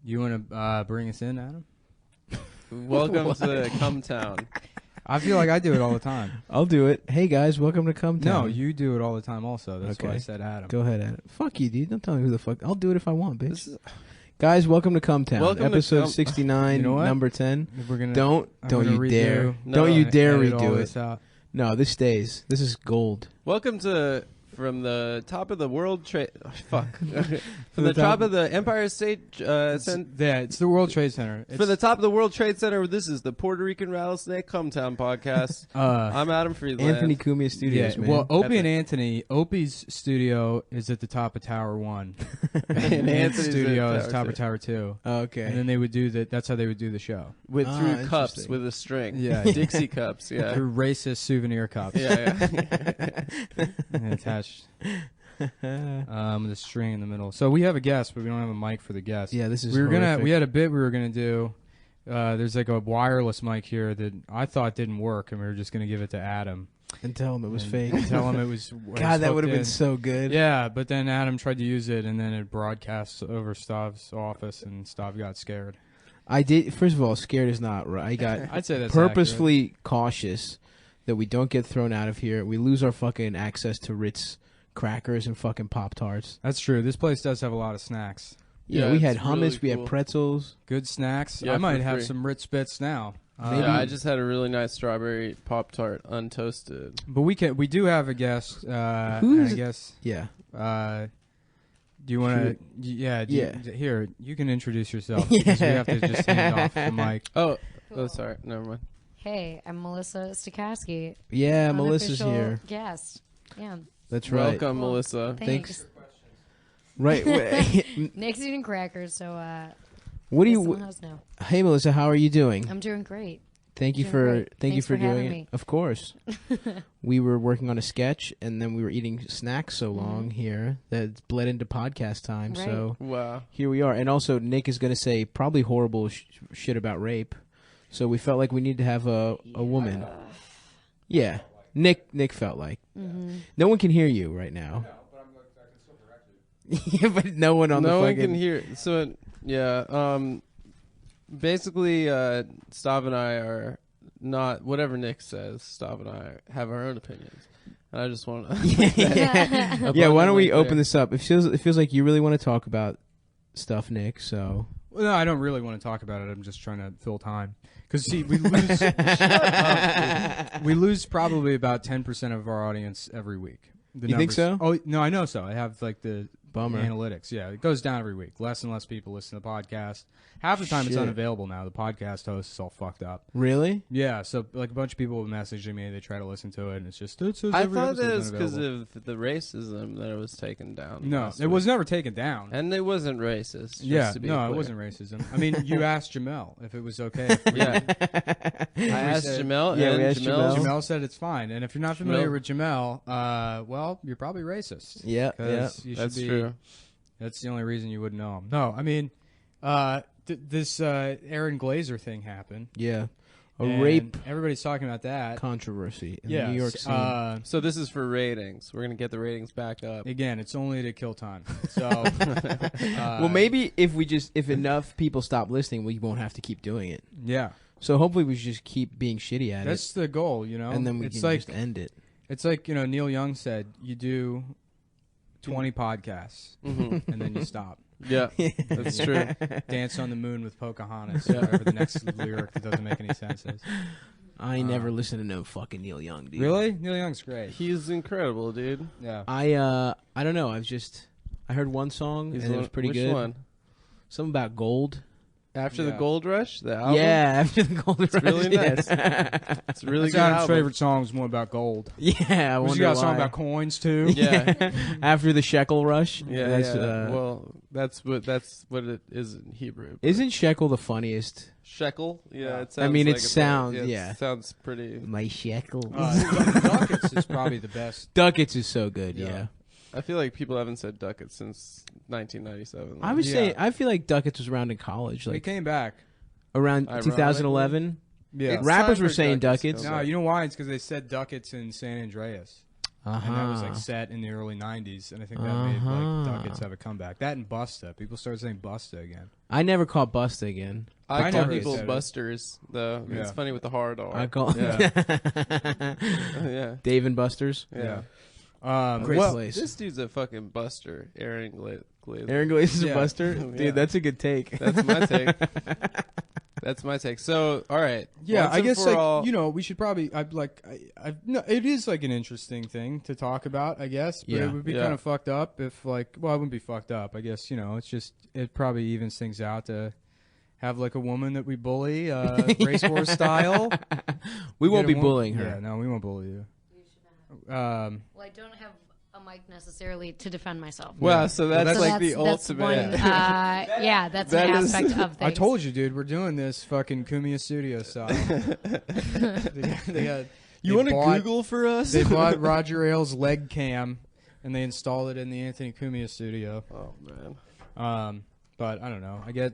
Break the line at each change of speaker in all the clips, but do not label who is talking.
You want to bring us in, Adam?
Welcome to Cumtown.
I feel like I do it all the time.
I'll do it. Hey guys, welcome to Cumtown.
No, you do it all the time also. That's why I
Okay.
said Adam.
Go ahead, Adam. Fuck you, dude. Don't tell me who the fuck. I'll do it if I want, bitch. Guys, welcome to Cumtown.
Welcome to
Episode 69,
You know what?
number 10.
We're gonna,
Don't
redo-
you dare.
No,
Don't you dare
edit all
redo
this
it.
out.
No, this stays. This is gold.
Welcome to from the top of the World Trade. Fuck. From the top of the Empire State.
It's the World Trade Center.
For the top of the World Trade Center, this is the Puerto Rican Rattlesnake Cumtown podcast. I'm Adam Friedland.
Anthony Cumia Studios, man.
Well, Opie and Anthony. Opie's studio is at the top of Tower 1.
And
Anthony's studio
at
is top of Tower 2.
Okay.
And then they would do that. That's how they would do the show.
through cups
interesting.
with a string.
Yeah.
Dixie cups. Yeah.
Through racist souvenir cups.
Yeah.
And attached with a string in the middle. So we have a guest, but we don't have a mic for the guest.
Yeah, this is
We
horrific.
had a bit we were gonna do. There's like a wireless mic here that I thought didn't work, and we were just gonna give it to Adam
And tell him it was
and
fake.
Tell him it was.
God, that would have been
in.
so good.
Yeah, but then Adam tried to use it, and then it broadcasts over Stav's office, and Stav got scared.
I did. First of all, scared is not right. I got
I'd say that's
purposefully cautious that we don't get thrown out of here. We lose our fucking access to Ritz crackers and fucking Pop-Tarts.
That's true. This place does have a lot of snacks.
Yeah, we had
it's
hummus,
really
we
cool.
had pretzels.
Good snacks.
Yeah,
I might
for
have
free.
some Ritz Bits now.
Maybe.
Yeah, I just had a really nice strawberry Pop-Tart untoasted.
But we do have a guest.
Who is
I
it?
guess.
Yeah.
Do you want to? Yeah.
Yeah.
Here, you can introduce yourself. Because we have to just hand off the mic.
Oh, sorry. Never mind.
Hey, I'm Melissa Stokowski.
Yeah, Melissa's
unofficial
here.
Guest. Yeah.
That's right.
Welcome, Melissa.
Thanks. Right.
Nick's eating crackers, so
What do
someone
you?
else know.
Hey, Melissa, how are you doing?
I'm doing great.
Thank you
doing
for
great.
thank you
Thanks
for
for having
doing it.
me.
Of course. We were working on a sketch, and then we were eating snacks so long here that it's bled into podcast time.
Right.
So
Wow.
here we are. And also, Nick is going to say probably horrible shit about rape. So we felt like we need to have a woman. Yeah, Nick felt like. No one can hear you right now. Yeah, but no one on
No
the
one
fucking.
can hear. So yeah. Basically, Stav and I are not whatever Nick says. Stav and I have our own opinions, and I just want to.
Yeah, why don't we open this up? It feels like you really want to talk about stuff, Nick. So
Well, no, I don't really want to talk about it. I'm just trying to fill time. Because see, we lose. We lose probably about 10% of our audience every week.
You think so?
Oh no, I know so. I have like the
Bummer.
analytics. Yeah, it goes down every week. Less and less people listen to the podcast. Half the time it's
Shit.
unavailable now. The podcast host is all fucked up.
really,
Yeah, so like a bunch of people will message me. They try to listen to it, and it's just it says
I
every
thought that
episode's
was because
unavailable.
of the racism that it was taken down.
No,
last
it was
week.
never taken down.
and it wasn't racist. just
Yeah,
to be
no, it
clear.
wasn't racism. I mean, you asked Jamel if it was okay. If we-
Yeah, I asked
said-
Jamel.
Yeah, we
and
asked Jamel.
Jamel said it's fine, and if you're not familiar
Jamel-
with Jamel, well, you're probably racist.
yeah,
'Cause
yeah.
you should
That's
be-
true.
That's the only reason you wouldn't know him. No, I mean, this Aaron Glazer thing happened.
Yeah, a
and
rape
Everybody's talking about that.
controversy in
Yeah,
the New York scene.
So this is for ratings. We're gonna get the ratings back up.
Again, it's only to kill time. So,
well, maybe if enough people stop listening, we won't have to keep doing it.
yeah,
So hopefully we just keep being shitty at
that's
it,
the goal, you know.
and then we
it's
can
like
just end it.
it's like Neil Young said, you do 20 podcasts
Mhm.
and then you stop.
Yeah, that's true.
Dance on the Moon with Pocahontas. Whatever the next lyric that doesn't make any sense is.
I never listen to no fucking Neil Young, dude.
Really? Neil Young's great.
He's incredible, dude.
Yeah.
I don't know. I heard one song
He's
and it was pretty
which
good.
one?
Something about gold.
After
Yeah.
the Gold Rush, the album.
Yeah, after the gold rush.
really nice.
Yeah.
It's a really
That's
good
Adam's
album.
favorite song is more about gold.
Yeah, I
Was
wonder
you got a song
why.
about coins too?
Yeah.
After the shekel rush.
Yeah,
That's,
well, that's what it is in Hebrew.
isn't shekel the funniest?
Shekel? Yeah, it
I
sounds
mean, it
like
sounds-
it
yeah.
sounds pretty.
My shekel.
Ducats is probably the best.
Ducats is so good.
Yeah.
Yeah.
I feel like people haven't said ducats since 1997.
I would
Yeah.
say I feel like Ducats was around in college,
It
like
came back.
around
Ironically.
2011.
Yeah.
It's
Rappers
time
were
for
saying
ducats,
Ducats.
feels
No,
like.
you know why? It's because they said Ducats in San Andreas. And that was like set in the early '90s, and I think that made like Ducats have a comeback. That and Busta, people started saying Busta again.
I never caught Busta again.
I call
never
people
said it.
Busters, though.
Yeah.
It's funny with the hard R.
I call
Yeah.
Dave and Buster's.
Yeah.
Great
well,
place.
This dude's a fucking buster, Aaron Glazer.
Aaron Glaze is
Yeah.
a Buster. Dude,
Yeah.
that's a good take.
That's my take. That's my take. So, all right.
Yeah,
Once
I
and
guess
for
like
all-
we should probably. No, it is like an interesting thing to talk about. I guess, but
Yeah.
it would be
Yeah.
kind of fucked up if like. Well, it wouldn't be fucked up. I guess it's just it probably evens things out to have like a woman that we bully, racehorse style.
We won't be
Get a wo-
bullying her.
Yeah, no, we won't bully you.
Well, I don't have a mic necessarily to defend myself.
Wow, so that's
So
like the
that's
ultimate.
one. That's
that
an
is-
aspect of things.
I told you, dude. We're doing this fucking Kumia Studio style.
You want to
bought-
Google for us?
They bought Roger Ailes' leg cam, and they installed it in the Anthony Cumia studio.
Oh man.
But I don't know. I guess.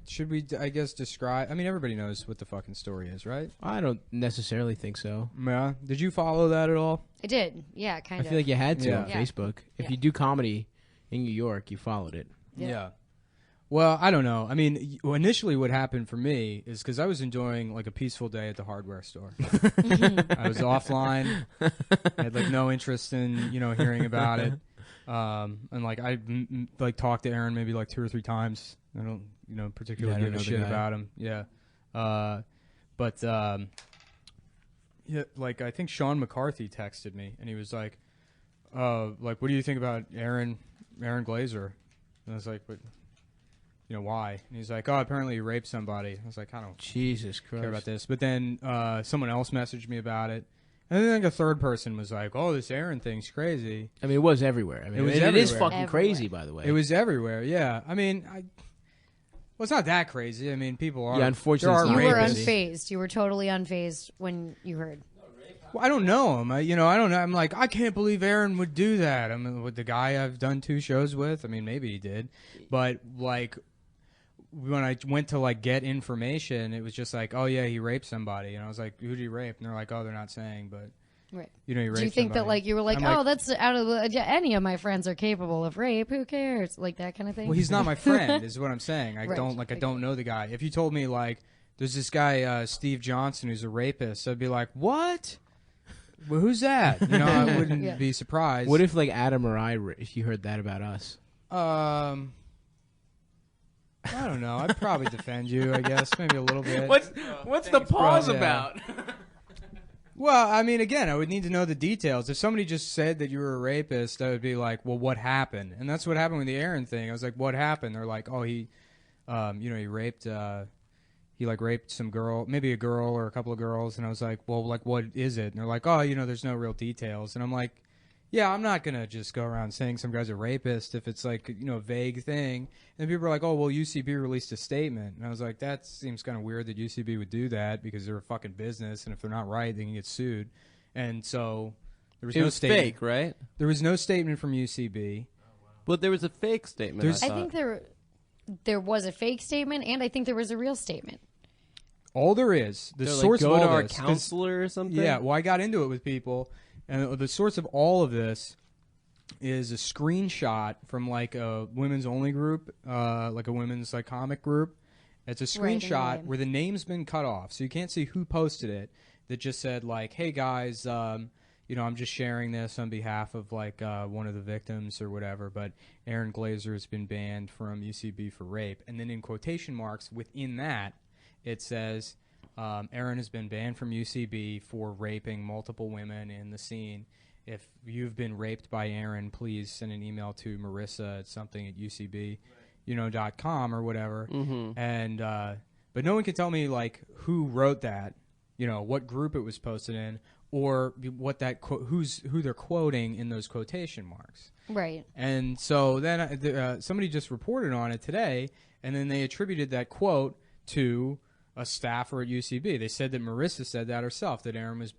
Should we? I guess describe. I mean, everybody knows what the fucking story is, right?
I don't necessarily think so.
Yeah. Did you follow that at all?
I did. Yeah, kind
I
of.
feel like you had to
Yeah.
on
Yeah.
Facebook. If
Yeah.
you do comedy in New York, you followed it.
Yeah.
Well, I don't know. I mean, initially, what happened for me is because I was enjoying like a peaceful day at the hardware store. I was offline. I had like no interest in hearing about it. And like I like talked to Aaron maybe like 2 or 3 times. I don't particularly
Yeah, I don't
give a
know the
shit
guy.
about him. Yeah. Yeah, like I think Sean McCarthy texted me and he was like, like what do you think about Aaron Glazer? And I was like, but why? And he's like, oh, apparently he raped somebody. I was like, I don't
Jesus Christ.
care about this. But then someone else messaged me about it. And then like a third person was like, "Oh, this Aaron thing's crazy."
I mean, it was everywhere. I mean,
It was
it is
everywhere.
fucking crazy, by the way.
It was everywhere. Yeah, I mean, well, it's not that crazy. I mean, people are.
Yeah, unfortunately,
there
it's
are
You
not
were
rapists.
unfazed. You were totally unfazed when you heard.
Well, I don't know him. I don't know. I'm like, I can't believe Aaron would do that. I mean, with the guy I've done 2 shows with. I mean, maybe he did, but like when I went to like get information, it was just like, oh yeah, he raped somebody, and I was like, who did he rape? And they're like, oh, they're not saying, but.
Right.
He raped
Do you think that
somebody.
like you were like,
I'm
oh,
like-
that's out of the, yeah, any of my friends are capable of rape? Who cares? Like that kind of thing.
Well, he's not my friend, is what I'm saying. I
Right.
I don't know the guy. If you told me like there's this guy Steve Johnson who's a rapist, I'd be like, what? Well, who's that? I wouldn't
Yeah.
be surprised.
What if like Adam or I, if you heard that about us?
I don't know. I'd probably defend you. I guess maybe a little bit.
What's the pause
bro. Yeah.
about?
Well, I mean, again, I would need to know the details. If somebody just said that you were a rapist, I would be like, well, what happened? And that's what happened with the Aaron thing. I was like, what happened? They're like, oh, he raped, he like raped some girl, maybe a girl or a couple of girls. And I was like, well, like, what is it? And they're like, oh, there's no real details. And I'm like, yeah, I'm not going to just go around saying some guy's a rapist if it's like, a vague thing. And people are like, oh, well, UCB released a statement. And I was like, that seems kind of weird that UCB would do that because they're a fucking business. And if they're not right, they can get sued. And so there was
It
no
was
statement.
fake, right?
There was no statement from UCB.
But there was a fake statement.
There's-
I
I
thought.
think there was a fake statement, and I think there was a real statement.
All there is, the
They're
source
like,
of
go
all
to our
this, 'cause-
counselor or something.
Yeah, well, I got into it with people, and the source of all of this is a screenshot from like a women's only group, like a women's like comic group. It's a
Right,
screenshot
right.
where the name's been cut off, so you can't see who posted it. That just said like, "Hey guys, I'm just sharing this on behalf of like one of the victims or whatever." But Aaron Glazer has been banned from UCB for rape, and then in quotation marks within that, it says. Aaron has been banned from UCB for raping multiple women in the scene. If you've been raped by Aaron, please send an email to Marissa at something at UCB, .com or whatever.
Mm-hmm.
And but no one can tell me like who wrote that, what group it was posted in, or what that who they're quoting in those quotation marks.
Right.
And so then somebody just reported on it today, and then they attributed that quote to a staffer at UCB. They said that Marissa said that herself, that Aaron was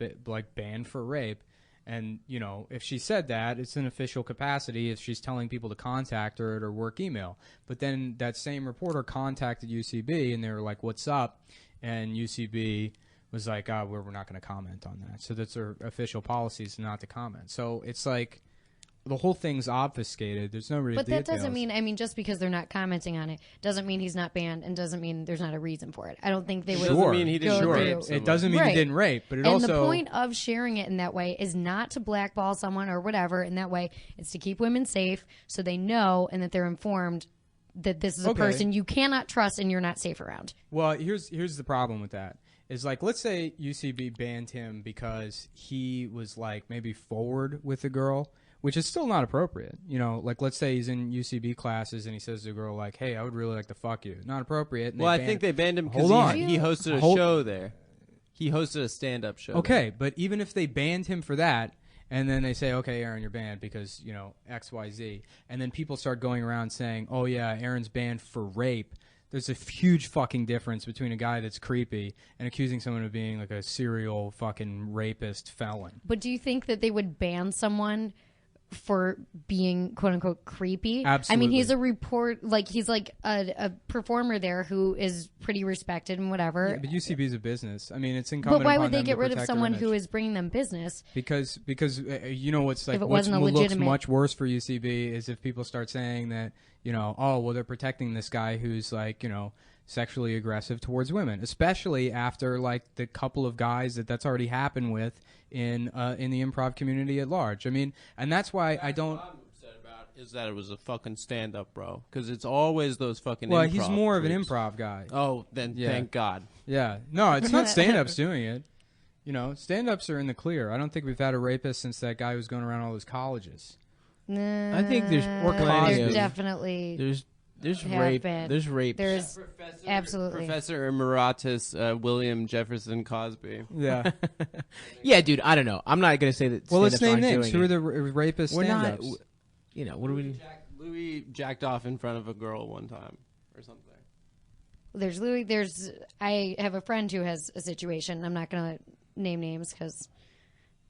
banned for rape. And, if she said that, it's an official capacity if she's telling people to contact her at her work email. But then that same reporter contacted UCB, and they were like, what's up? And UCB was like, oh, we're not going to comment on that. So that's their official policies not to comment. So it's like the whole thing's obfuscated. There's no real
But
details.
that doesn't mean, I mean, just because they're not commenting on it doesn't mean he's not banned and doesn't mean there's not a reason for it. I don't think they would.
Doesn't mean he didn't
go
rape
through-
It doesn't mean
Right.
he didn't rape, but it
And
also
the point of sharing it in that way is not to blackball someone or whatever in that way. It's to keep women safe so they know and that they're informed that this is a
Okay.
person you cannot trust and you're not safe around.
Well, here's the problem with that. Is like, let's say UCB banned him because he was like maybe forward with a girl, which is still not appropriate. You know, like let's say he's in UCB classes and he says to a girl like, "Hey, I would really like to fuck you." Not appropriate. And
Well, I think they banned him
Hold on.
because he hosted a
Hold-
show there. He hosted a stand-up show.
Okay, but even if they banned him for that, and then they say, "Okay, Aaron, you're banned because you know XYZ," and then people start going around saying, "Oh yeah, Aaron's banned for rape." There's a huge fucking difference between a guy that's creepy and accusing someone of being like a serial fucking rapist felon.
But do you think that they would ban someone for being quote unquote creepy? I mean, he's he's like a performer there who is pretty respected and whatever.
Yeah, but UCB's a business. I mean, it's incumbent.
But why
upon
would they
them
get
to
rid of
protect their
someone
image.
who is bringing them business?
Because you know what's like
If it
what
wasn't a
looks
legitimate-
much worse for UCB is if people start saying that, you know, oh well, they're protecting this guy who's like, you know, sexually aggressive towards women, especially after like the couple of guys that's already happened with in the improv community at large. I mean, and that's why I don't.
What I'm upset about is that it was a fucking stand-up, bro. Because it's always those fucking.
Well,
improv
he's more of an
creeps.
improv guy.
Oh, then
Yeah.
thank God.
Yeah, no, it's not stand-ups doing it. You know, stand-ups are in the clear. I don't think we've had a rapist since that guy who was going around all those colleges.
Nah,
I think there's
Or Cosby.
there's definitely
There's
have
rape.
been.
There's rape.
there's absolutely.
Professor Emeritus William Jefferson Cosby.
Yeah.
Yeah, dude. I don't know. I'm not gonna say that.
Well, let's
stand-ups
name
aren't
names.
doing
Who are
it.
the rapist
We're not.
stand-ups?
You know what do we?
Louis jacked off in front of a girl one time or something.
There's Louis. There's I have a friend who has a situation. I'm not gonna name names because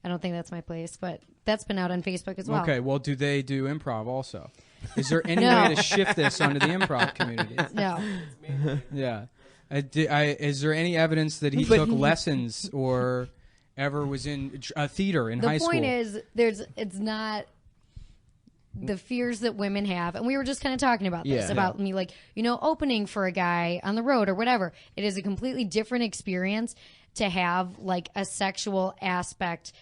I don't think that's my place. But that's been out on Facebook as well.
Okay, well, do they do improv also? Is there any
No.
way to shift this onto the improv community?
No.
Yeah. Is there any evidence that he
But-
took lessons or ever was in a theater in
The
high school?
point is, it's not the fears that women have, and we were just kind of talking about this
Yeah.
about me, like opening for a guy on the road or whatever. It is a completely different experience to have like a sexual aspect.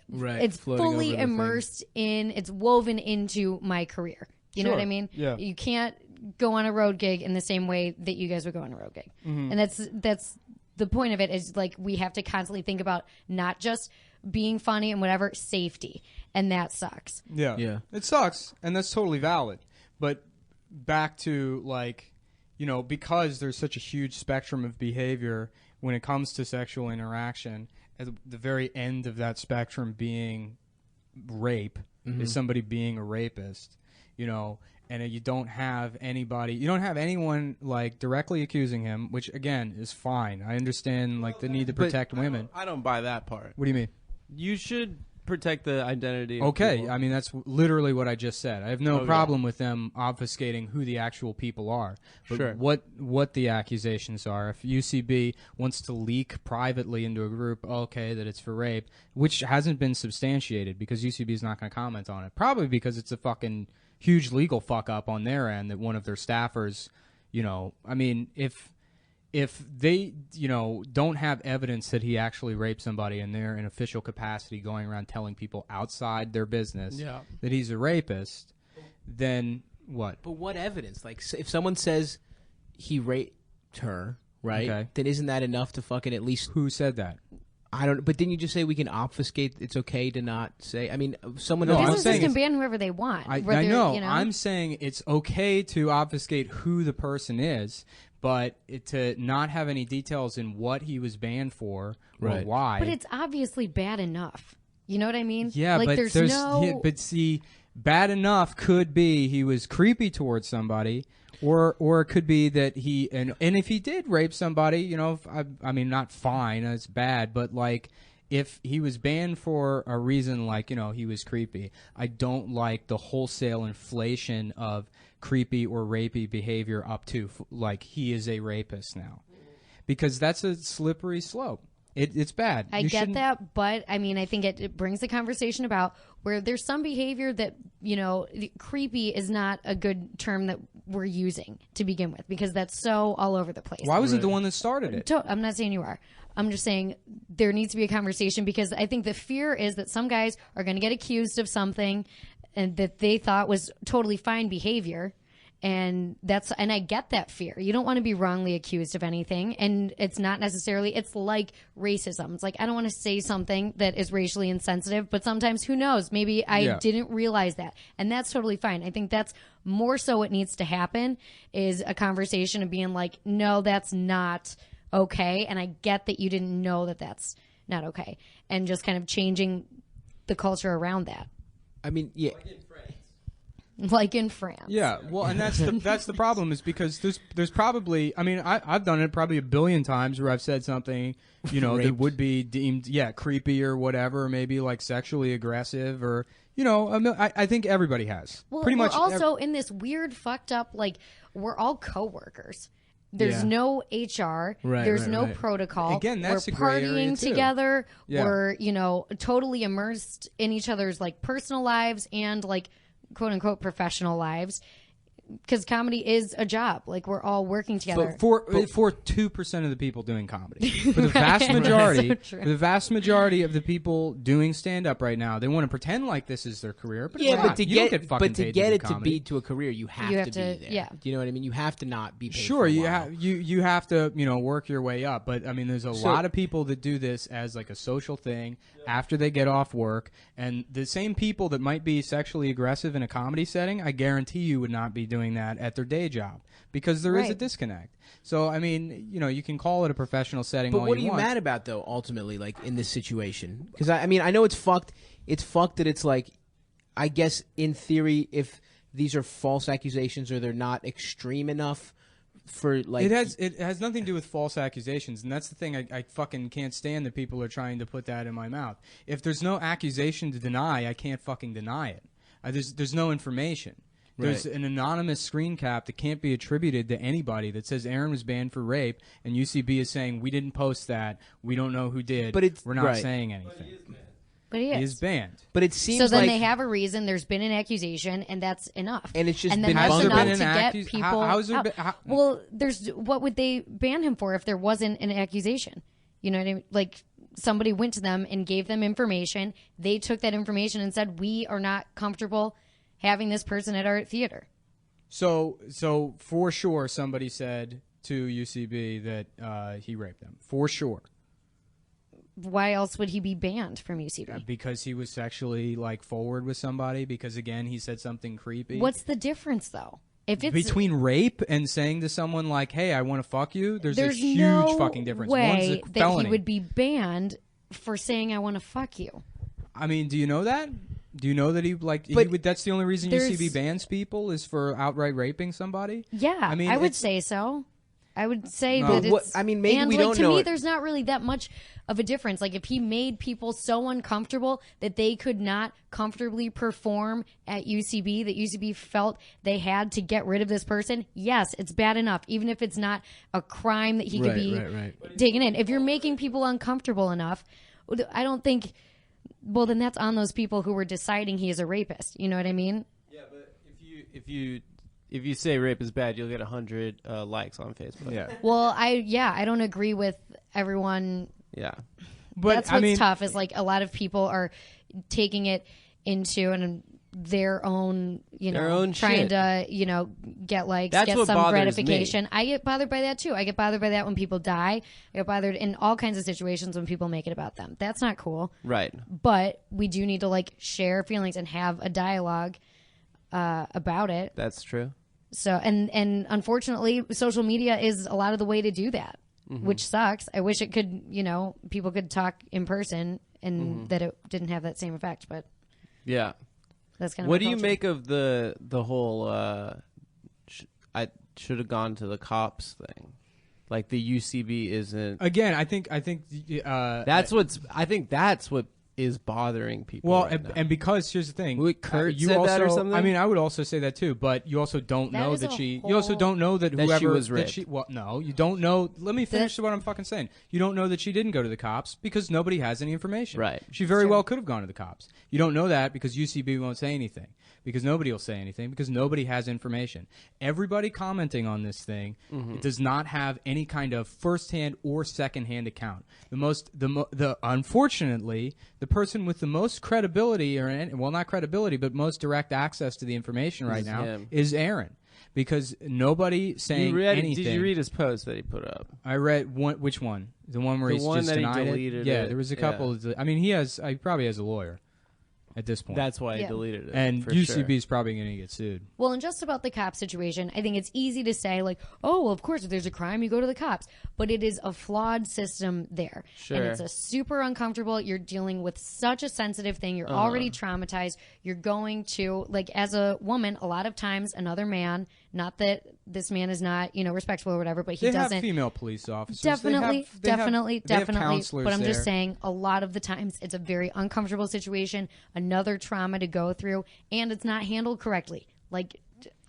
Right,
It's
floating
fully
over the thing.
immersed in. It's woven into my career. You know what I mean?
Yeah.
You can't go on a road gig in the same way that you guys would go on a road gig, and that's the point of it. Is like we have to constantly think about not just being funny and whatever, safety, and that sucks.
Yeah.
Yeah.
It sucks, and that's totally valid. But back to, like, you know, because there's such a huge spectrum of behavior when it comes to sexual interaction, at the very end of that spectrum being rape is somebody being a rapist, you know, and you don't have anyone, like, directly accusing him, which, again, is fine. I understand, like, the need to protect women.
I don't buy that part.
What do you mean?
You should protect the identity of
Okay,
people.
I mean that's literally what I just said. I have no
Okay.
problem with them obfuscating who the actual people are. But
Sure.
what the accusations are. If UCB wants to leak privately into a group, okay, that it's for rape, which hasn't been substantiated because UCB is not going to comment on it. Probably because it's a fucking huge legal fuck up on their end that one of their staffers, you know, I mean, if they, you know, don't have evidence that he actually raped somebody and they're in official capacity going around telling people outside their business
Yeah.
that he's a rapist, then what?
But what evidence? Like, if someone says he raped her, right?
Okay.
Then isn't that enough to fucking at least?
Who said that?
I don't. But didn't you just say we can obfuscate? It's okay to not say. I mean, someone.
No,
else-
I'm
Businesses
saying
can
it's-
ban whoever they want.
I
whether,
know.
You know.
I'm saying it's okay to obfuscate who the person is, but to not have any details in what he was banned for or
Right.
why.
But it's obviously bad enough. You know what I mean?
Yeah,
like
but
there's
there's
no.
yeah, but see, bad enough could be he was creepy towards somebody, or it could be that he and if he did rape somebody, you know, I mean, not fine, it's bad, but like if he was banned for a reason like, you know, he was creepy, I don't like the wholesale inflation of creepy or rapey behavior up to like he is a rapist now, because that's a slippery slope. It's bad.
I get that, but I mean, I think it brings the conversation about where there's some behavior that, creepy is not a good term that we're using to begin with, because that's so all over the place.
Why wasn't the one that started it?
I'm not saying you are. I'm just saying there needs to be a conversation, because I think the fear is that some guys are going to get accused of something and that they thought was totally fine behavior. And I get that fear. You don't want to be wrongly accused of anything. And it's not necessarily, it's like racism. It's like, I don't want to say something that is racially insensitive, but sometimes who knows? Maybe I didn't realize that. And that's totally fine. I think that's more so what needs to happen, is a conversation of being like, no, that's not okay. And I get that you didn't know that that's not okay. And just kind of changing the culture around that.
I mean, yeah.
Like in France.
Yeah, well, and that's the problem, is because there's probably, I mean, I've done it probably a billion times where I've said something, that would be deemed, creepy or whatever, maybe like sexually aggressive, or, I think everybody has.
Well,
pretty much.
We're also in this weird, fucked up, like, we're all coworkers. There's no HR. There's no protocol.
Again, that's
we're
a gray area
partying
too.
together.
Yeah.
We're, totally immersed in each other's, like, personal lives and, like, quote unquote professional lives, because comedy is a job. Like, we're all working together.
For 2% of the people doing comedy, for the vast majority,
So
for the vast majority of the people doing stand up right now, they want to pretend like this is their career. But it's not.
but to
You don't
get
fucking
but to
paid
get
do
it to
comedy.
be to a career, you have
You
to
have
be
to-
there.
yeah.
Do you know what I mean? You have to not be paid
Sure,
for a
you
while.
have you have to work your way up, but I mean, there's a lot of people that do this as like a social thing after they get off work, and the same people that might be sexually aggressive in a comedy setting, I guarantee you would not be doing that at their day job, because there is a
Right.
disconnect. So I mean, you can call it a professional setting.
But
all
what are
you
you
want.
mad about, though, ultimately, like, in this situation? Because, I mean, I know it's fucked. It's fucked that it's like, I guess, in theory, if these are false accusations or they're not extreme enough for, like...
It has nothing to do with false accusations, and that's the thing. I fucking can't stand that people are trying to put that in my mouth. If there's no accusation to deny, I can't fucking deny it. There's no information. There's an anonymous screen cap that can't be attributed to anybody that says Aaron was banned for rape, and UCB is saying, we didn't post that, we don't know who did,
But
we're not saying anything.
But he is.
He is banned.
But it seems
So then
like...
they have a reason. There's been an accusation, and that's enough.
And it's just
and then
been
that's
bundled.
enough
Has
to
there been
get
an
people.
how's there
out.
been- how-
Well, what would they ban him for if there wasn't an accusation? You know what I mean? Like, somebody went to them and gave them information. They took that information and said, "We are not comfortable having this person at our theater."
So for sure, somebody said to UCB that he raped them. For sure.
Why else would he be banned from UCB?
Because he was sexually forward with somebody. Because again, he said something creepy.
What's the difference, though? If it's
between rape and saying to someone like, "Hey, I want to fuck you," there's a huge
no
fucking difference.
way
One's a
that
felony.
he would be banned for saying, "I want to fuck you."
I mean, do you know that? Do you know that he
But
would? That's the only reason
there's-
UCB bans people is for outright raping somebody.
Yeah,
I mean,
I would
it's-
say so. I would say
No.
that
What-
it's.
I mean, maybe
and
we
like,
don't
to
know
me,
it.
there's not really that much of a difference. Like, if he made people so uncomfortable that they could not comfortably perform at UCB, that UCB felt they had to get rid of this person, yes, it's bad enough. Even if it's not a crime that he could be taken in. If you're making people uncomfortable enough, I don't think. Well, then that's on those people who were deciding he is a rapist. You know what I mean?
Yeah, but if you say rape is bad, you'll get 100 likes on Facebook.
Yeah,
Well, I don't agree with everyone.
Yeah.
but
That's
I
what's
mean,
tough is like a lot of people are taking it into their own,
Their own
trying
shit.
to, get likes,
That's
get
what
some
bothers
gratification. I get bothered by that too. I get bothered by that when people die. I get bothered in all kinds of situations when people make it about them. That's not cool.
Right.
But we do need to share feelings and have a dialogue about it.
That's true.
So and unfortunately, social media is a lot of the way to do that, which sucks. I wish it could, people could talk in person and that it didn't have that same effect. But
Yeah.
that's kind of
What
our
do you
culture.
make of the whole I should have gone to the cops thing? Like the UCB isn't.
again, I think
I think that's what is bothering people.
Well,
right now.
and because here's the thing,
Wait, Kurt
you
said
also,
that or something?
I mean, I would also say that too, but you also don't
That
know
is
that
a
she. You also
whole-
don't know that
That
whoever
she was raped.
Well, no, you don't know. Let me finish what I'm fucking saying. You don't know that she didn't go to the cops because nobody has any information.
Right.
She very well could have gone to the cops. You don't know that because UCB won't say anything. Because nobody will say anything because nobody has information. Everybody commenting on this thing it does not have any kind of first-hand or second-hand account. Unfortunately, the person with the most credibility, well, not credibility, but most direct access to the information right now
him.
is Aaron. Because nobody saying anything.
Did you read his post that he put up?
I read one. Which one? The one where
The
he's
one
just
that he
denied
deleted
it. Yeah,
it.
there was a couple. I mean, he probably has a lawyer at this point.
That's why he
Yeah.
deleted it.
and
for
UCB
sure.
is probably going to get sued.
Well, and just about the cop situation, I think it's easy to say, like, oh, well, of course, if there's a crime, you go to the cops. But it is a flawed system there.
Sure.
And it's a super uncomfortable. You're dealing with such a sensitive thing. You're already traumatized. You're going to, like, as a woman, a lot of times another man, not that this man is not, respectful or whatever, but he
They
doesn't.
have female police officers.
Definitely.
They have counselors
But I'm just
there.
saying, a lot of the times, it's a very uncomfortable situation, another trauma to go through, and it's not handled correctly. Like,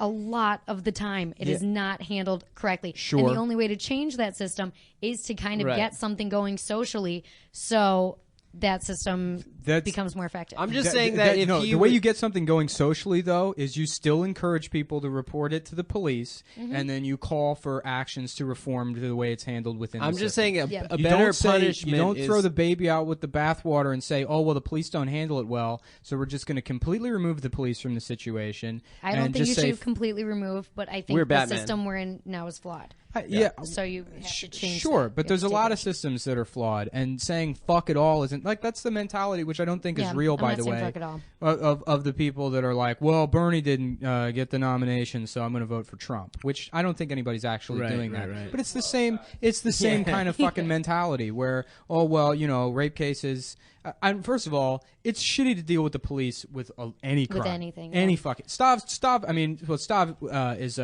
a lot of the time, it is not handled correctly.
Sure.
And the only way to change that system is to kind of
Right.
get something going socially, so that system becomes more effective.
I'm just saying that if
the way you get something going socially, though, is you still encourage people to report it to the police, and then you call for actions to reform to the way it's handled within the
I'm just
system.
saying
Yeah.
a
You
better
don't say-
punishment.
You don't throw
is-
the baby out with the bathwater and say, "Oh, well, the police don't handle it well, so we're just going to completely remove the police from the situation."
I don't
and
think
just
you
say,
should completely remove, but I think
We're
the
Batman.
system we're in now is flawed.
Yeah.
So you have to change
Sure,
that.
but
You
there's a
have to
lot
take
of systems that are flawed, and saying "fuck it all" isn't like that's the mentality, which I don't think
Yeah,
is real.
I'm
By
not
the
saying
way,
fuck it all.
of the people that are like, "Well, Bernie didn't get the nomination, so I'm going to vote for Trump," which I don't think anybody's actually
Right,
doing
right,
that.
right.
But it's the same. It's the same kind of fucking mentality where, oh well, rape cases. First of all, it's shitty to deal with the police with any crime,
anything,
any
yeah.
fucking Stav. I mean, well, Stav is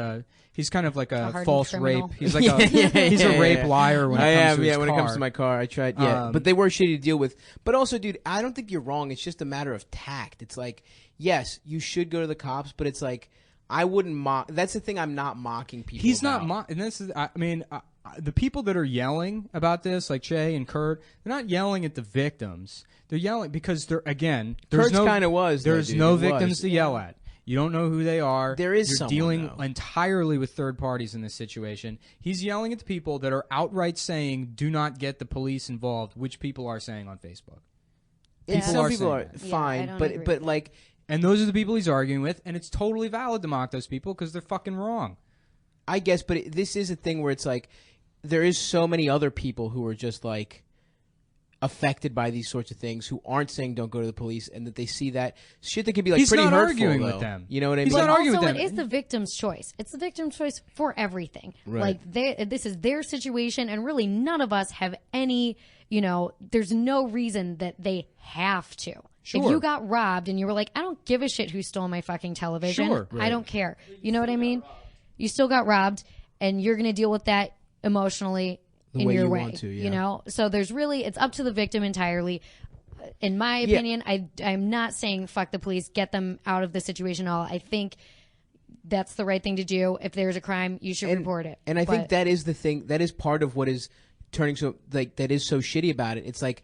he's kind of like a
hardened
false
criminal.
rape. He's like he's a rape liar when it comes to his
when it comes
car.
to my car, I tried. Yeah, but they were shitty to deal with. But also, dude, I don't think you're wrong. It's just a matter of tact. It's like, yes, you should go to the cops, but it's like I wouldn't mock. That's the thing. I'm not mocking people.
He's
about.
not, and this is, I mean, the people that are yelling about this, like Che and Kurt, they're not yelling at the victims. They're yelling because there's
Kurt's
no,
kinda was, though,
there's
dude.
no
It
victims
was.
to yell at. You don't know who they are.
There is
You're
someone,
dealing
though.
entirely with third parties in this situation. He's yelling at the people that are outright saying, "Do not get the police involved," which people are saying on Facebook.
And
People
some
are
people
saying
are
that.
Yeah, I
fine,
don't
but
agree
but
with
like
And those are the people he's arguing with, and it's totally valid to mock those people because they're fucking wrong.
I guess, but this is a thing where it's like there is so many other people who are just like affected by these sorts of things who aren't saying don't go to the police, and that they see that shit that can be like
He's
pretty
not
hurtful.
arguing with
though.
them.
You know what I
He's
mean?
not
But
arguing
also,
with them.
it is the victim's choice. It's the victim's choice for everything.
Right.
Like, this is their situation, and really none of us have any, there's no reason that they have to.
Sure.
If you got robbed and you were like, I don't give a shit who stole my fucking television.
Sure.
I don't care. You know what I mean? You still got robbed, and you're going to deal with that emotionally
The
in
way
your
you
way.
want to, yeah.
You know? So there's really, it's up to the victim entirely. In my opinion, I'm not saying fuck the police, get them out of the situation at all. I think that's the right thing to do. If there's a crime, you should report it.
And I think
But-
that is the thing. That is part of what is turning so like that is so shitty about it. It's like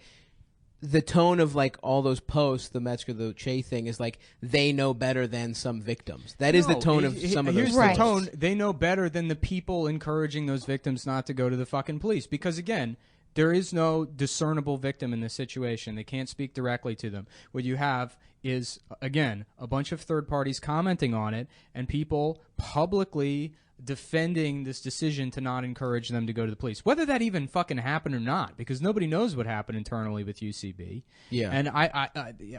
the tone of like all those posts, the Metzger, the Che thing is like they know better than some victims. That is the
No,
tone of some of those.
Here's
Right.
the tone. They know better than the people encouraging those victims not to go to the fucking police. Because, again, there is no discernible victim in this situation. They can't speak directly to them. What you have is, again, a bunch of third parties commenting on it and people publicly defending this decision to not encourage them to go to the police. Whether that even fucking happened or not, because nobody knows what happened internally with UCB.
Yeah.
And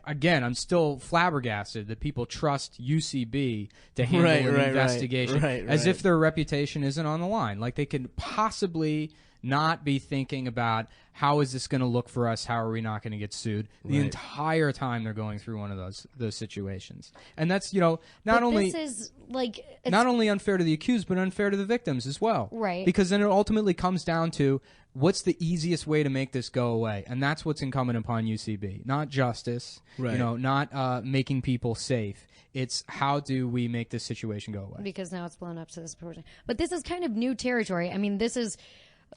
again, I'm still flabbergasted that people trust UCB to handle
Right,
an
right,
investigation
right,
as
right.
if their reputation isn't on the line. Like they could possibly not be thinking about how is this going to look for us? How are we not going to get sued? The entire time they're going through one of those situations. And that's, not
But
only
this is like it's,
not only unfair to the accused, but unfair to the victims as well.
Right.
Because then it ultimately comes down to what's the easiest way to make this go away, and that's what's incumbent upon UCB. Not justice,
Right.
not making people safe. It's how do we make this situation go away?
because now it's blown up to this proportion. But this is kind of new territory. I mean, this is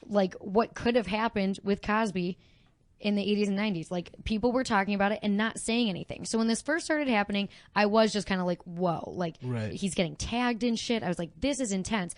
like what could have happened with Cosby in the 80s and 90s. Like, people were talking about it and not saying anything. So when this first started happening, I was just kind of like, whoa, like he's getting tagged and shit. I was like, this is intense.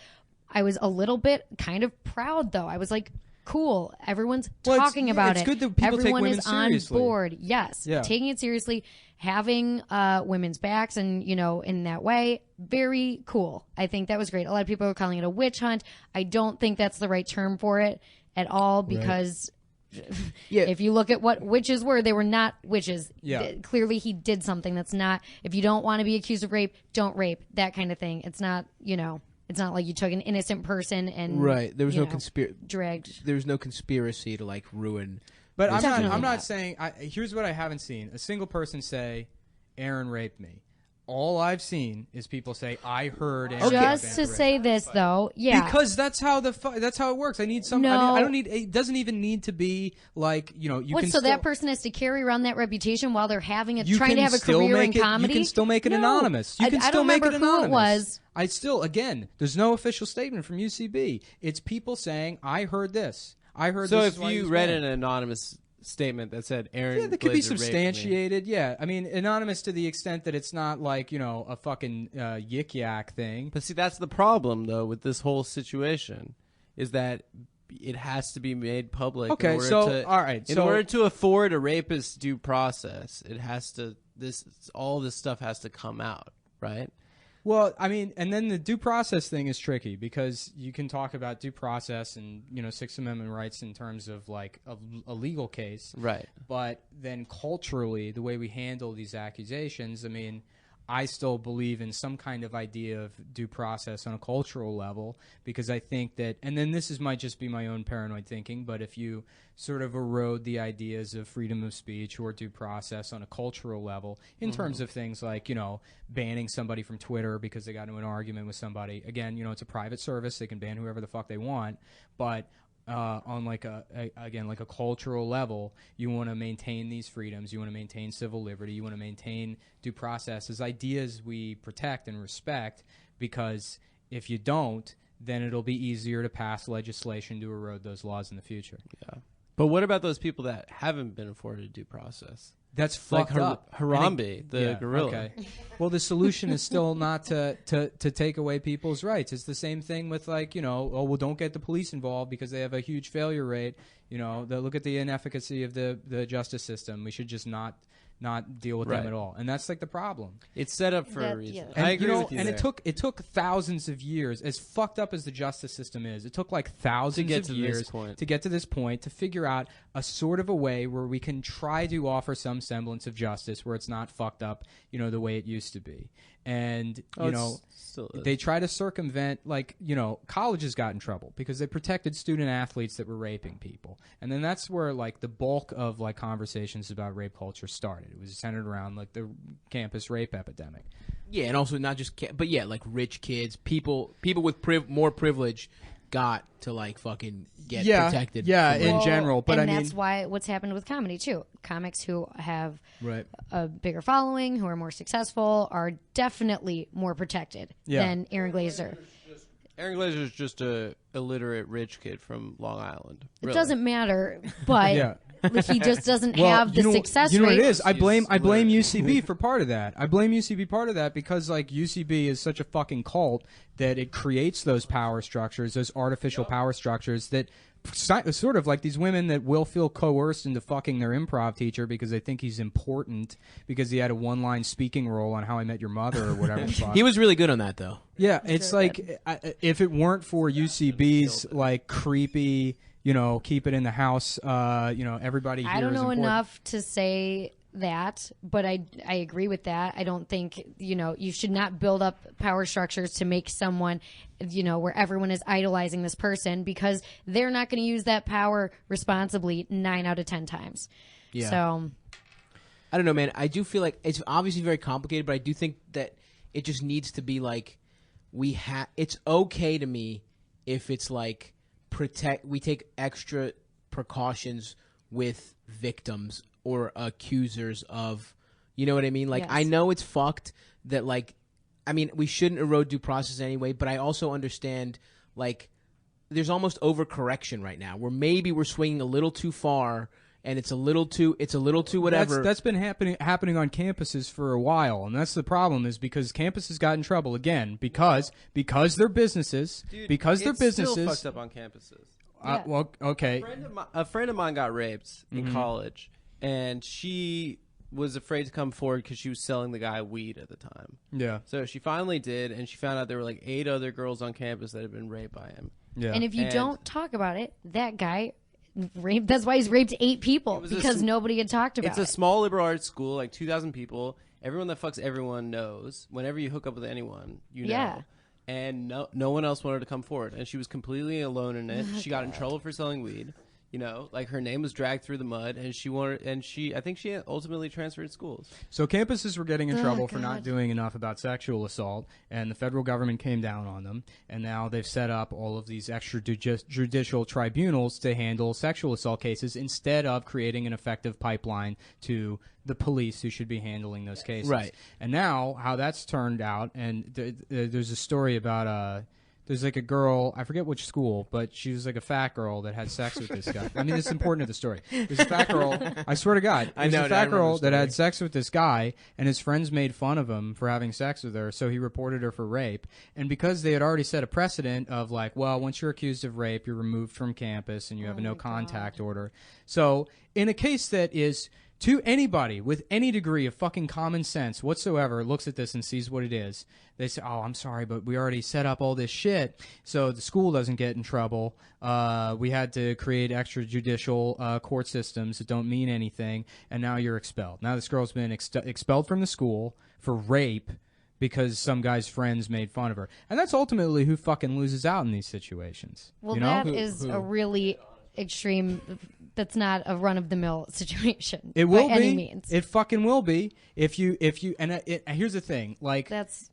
I was a little bit kind of proud, though. I was like, cool, everyone's talking about
it's
it.
good that people take
Everyone
women
is on
seriously.
board. Yes.
Yeah.
Taking it seriously, having women's backs and, in that way, very cool. I think that was great. A lot of people are calling it a witch hunt. I don't think that's the right term for it at all because if you look at what witches were, they were not witches.
Yeah.
Clearly he did something that's not, if you don't want to be accused of rape, don't rape, that kind of thing. It's not, it's not like you took an innocent person and
There was no
dragged.
There was no conspiracy to like ruin.
But I'm
Definitely
not
not.
saying. Here's what I haven't seen: a single person say, "Aaron raped me." All I've seen is people say, "I heard." Aaron
Just to
raped me."
say this, though, yeah.
Because that's how that's how it works. I need some.
No.
I don't need. It doesn't even need to be like you can.
So
still,
that person has to carry around that reputation while they're having
you
trying
can
to have a
still
career
make
in
it,
comedy?
You can still make it
No.
anonymous. You can
I
still
don't
make it
remember
anonymous.
who it was.
I still, again, there's no official statement from UCB. It's people saying, "I heard this. I heard
So
this."
if
is why he
you
was
read
mad."
an anonymous statement that said Aaron,
Yeah, that could be
Glazer raped me.
substantiated. Yeah, I mean, anonymous to the extent that it's not like a fucking yik yak thing.
But see, that's the problem though with this whole situation, is that it has to be made public.
Okay,
in order
so,
to,
all right,
in
so-
order to afford a rapist due process, it has to all this stuff has to come out, right?
Well, I mean, and then the due process thing is tricky because you can talk about due process and Sixth Amendment rights in terms of like a legal case,
Right.
But then culturally, the way we handle these accusations, I mean, I still believe in some kind of idea of due process on a cultural level because I think that, and then might just be my own paranoid thinking, but if you sort of erode the ideas of freedom of speech or due process on a cultural level in terms of things like, banning somebody from Twitter because they got into an argument with somebody, again, it's a private service. They can ban whoever the fuck they want, but on like a cultural level, you want to maintain these freedoms, you want to maintain civil liberty, you want to maintain due process as ideas we protect and respect, because if you don't, then it'll be easier to pass legislation to erode those laws in the future.
Yeah. But what about those people that haven't been afforded due process?
That's
Like
fucked up.
Harambe, the
Yeah,
gorilla.
Okay. Well, the solution is still not to take away people's rights. It's the same thing with don't get the police involved because they have a huge failure rate. Look at the inefficacy of the justice system. We should just not deal with them
Right.
at all. And that's like the problem.
It's set up for a
That-
reason.
yeah.
And,
I agree with you
and
there.
it took thousands of years, as fucked up as the justice system is. It took like thousands
get
of
to this
years
point.
to get to this point to figure out a sort of a way where we can try to offer some semblance of justice where it's not fucked up, the way it used to be. And
Still is.
they try to circumvent, colleges got in trouble because they protected student athletes that were raping people. And then that's where, the bulk of, conversations about rape culture started. It was centered around, the campus rape epidemic.
Yeah, and also not just, but yeah, like rich kids, people with more privilege got to fucking get protected.
Yeah,
from
in
rape.
general. But
and
I mean,
that's why what's happened with comedy too. Comics who have
Right.
a bigger following, who are more successful, are definitely more protected
Yeah.
than Aaron Glazer.
Aaron Glazer is just a illiterate rich kid from Long Island.
It
Really.
doesn't matter, but
Yeah.
he just doesn't have the success
You know what
rate.
it is? I blame
literally-
UCB for part of that. I blame UCB part of that because UCB is such a fucking cult that it creates those power structures, those artificial power structures that sort of like these women that will feel coerced into fucking their improv teacher because they think he's important because he had a one-line speaking role on How I Met Your Mother or whatever the fuck.
He was really good on that though.
Yeah, it's like if it weren't for UCB's creepy, keep it in the house, everybody here
I don't
is
know
important.
enough to say that, but I agree with that. I don't think, you should not build up power structures to make someone, where everyone is idolizing this person, because they're not going to use that power responsibly 9 out of 10 times.
Yeah.
So
I don't know, man. I do feel like it's obviously very complicated, but I do think that it just needs to be like it's okay to me if it's like we take extra precautions with victims or accusers of, you know what I mean? Like,
yes.
I know it's fucked that, like, I mean, we shouldn't erode due process anyway, but I also understand, like, there's almost overcorrection right now where maybe we're swinging a little too far and it's a little too whatever.
That's been happening on campuses for a while, and that's the problem, is because campuses got in trouble again because they're businesses.
Dude,
because they're businesses.
Still fucked up on campuses.
Yeah.
Well, okay.
A friend of mine got raped in college, and she was afraid to come forward because she was selling the guy weed at the time.
Yeah.
So she finally did, and she found out there were like 8 other girls on campus that had been raped by him.
Yeah.
And if you don't talk about it, that guy raped. That's why he's raped 8 people, because nobody had talked about it.
It's a small liberal arts school, like 2,000 people. Everyone that fucks everyone knows. Whenever you hook up with anyone, you know.
Yeah.
And no one else wanted to come forward, and she was completely alone in it. She got in trouble for selling weed. Like her name was dragged through the mud, and I think she ultimately transferred schools.
So campuses were getting in trouble for not doing enough about sexual assault, and the federal government came down on them, and now they've set up all of these extrajudicial tribunals to handle sexual assault cases instead of creating an effective pipeline to the police who should be handling those cases.
Right.
And now how that's turned out, and there's a story about there's like a girl, I forget which school, but she was like a fat girl that had sex with this guy. I mean, this is important to the story. There's a fat girl, I swear to God, there's a fat girl that had sex with this guy, and his friends made fun of him for having sex with her, so he reported her for rape. And because they had already set a precedent of like, well, once you're accused of rape, you're removed from campus and you have a no contact order. So in a case that is, to anybody with any degree of fucking common sense whatsoever looks at this and sees what it is, they say, oh, I'm sorry, but we already set up all this shit so the school doesn't get in trouble. We had to create extrajudicial court systems that don't mean anything, and now you're expelled. Now this girl's been expelled from the school for rape because some guy's friends made fun of her. And that's ultimately who fucking loses out in these situations.
Well,
you know?
that is a really extreme. That's not a run-of-the-mill situation.
It will
by
be.
any means.
It fucking will be if you and here's the thing, like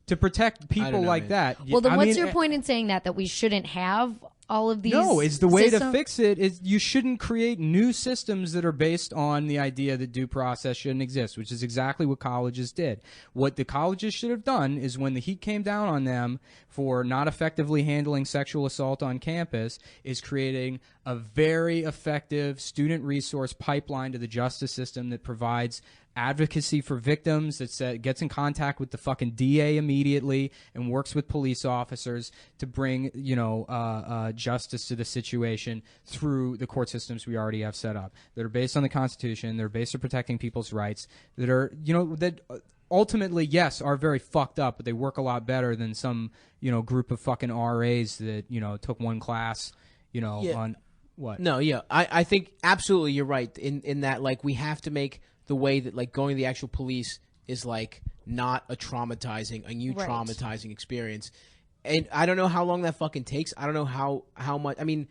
to protect people like that.
Well, then what's your point in saying that we shouldn't have all of these?
No, it's the way to fix it is you shouldn't create new systems that are based on the idea that due process shouldn't exist, which is exactly what colleges did. What the colleges should have done is when the heat came down on them for not effectively handling sexual assault on campus is creating a very effective student resource pipeline to the justice system that provides advocacy for victims, that gets in contact with the fucking DA immediately and works with police officers to bring, justice to the situation through the court systems we already have set up that are based on the Constitution, they're based on protecting people's rights, that are, that ultimately, yes, are very fucked up, but they work a lot better than some, group of fucking RAs that, took one class, on what?
No, yeah. I think absolutely you're right in that, like, we have to make the way that, like, going to the actual police is, like, not a new traumatizing experience. And I don't know how long that fucking takes. I don't know how much. I mean,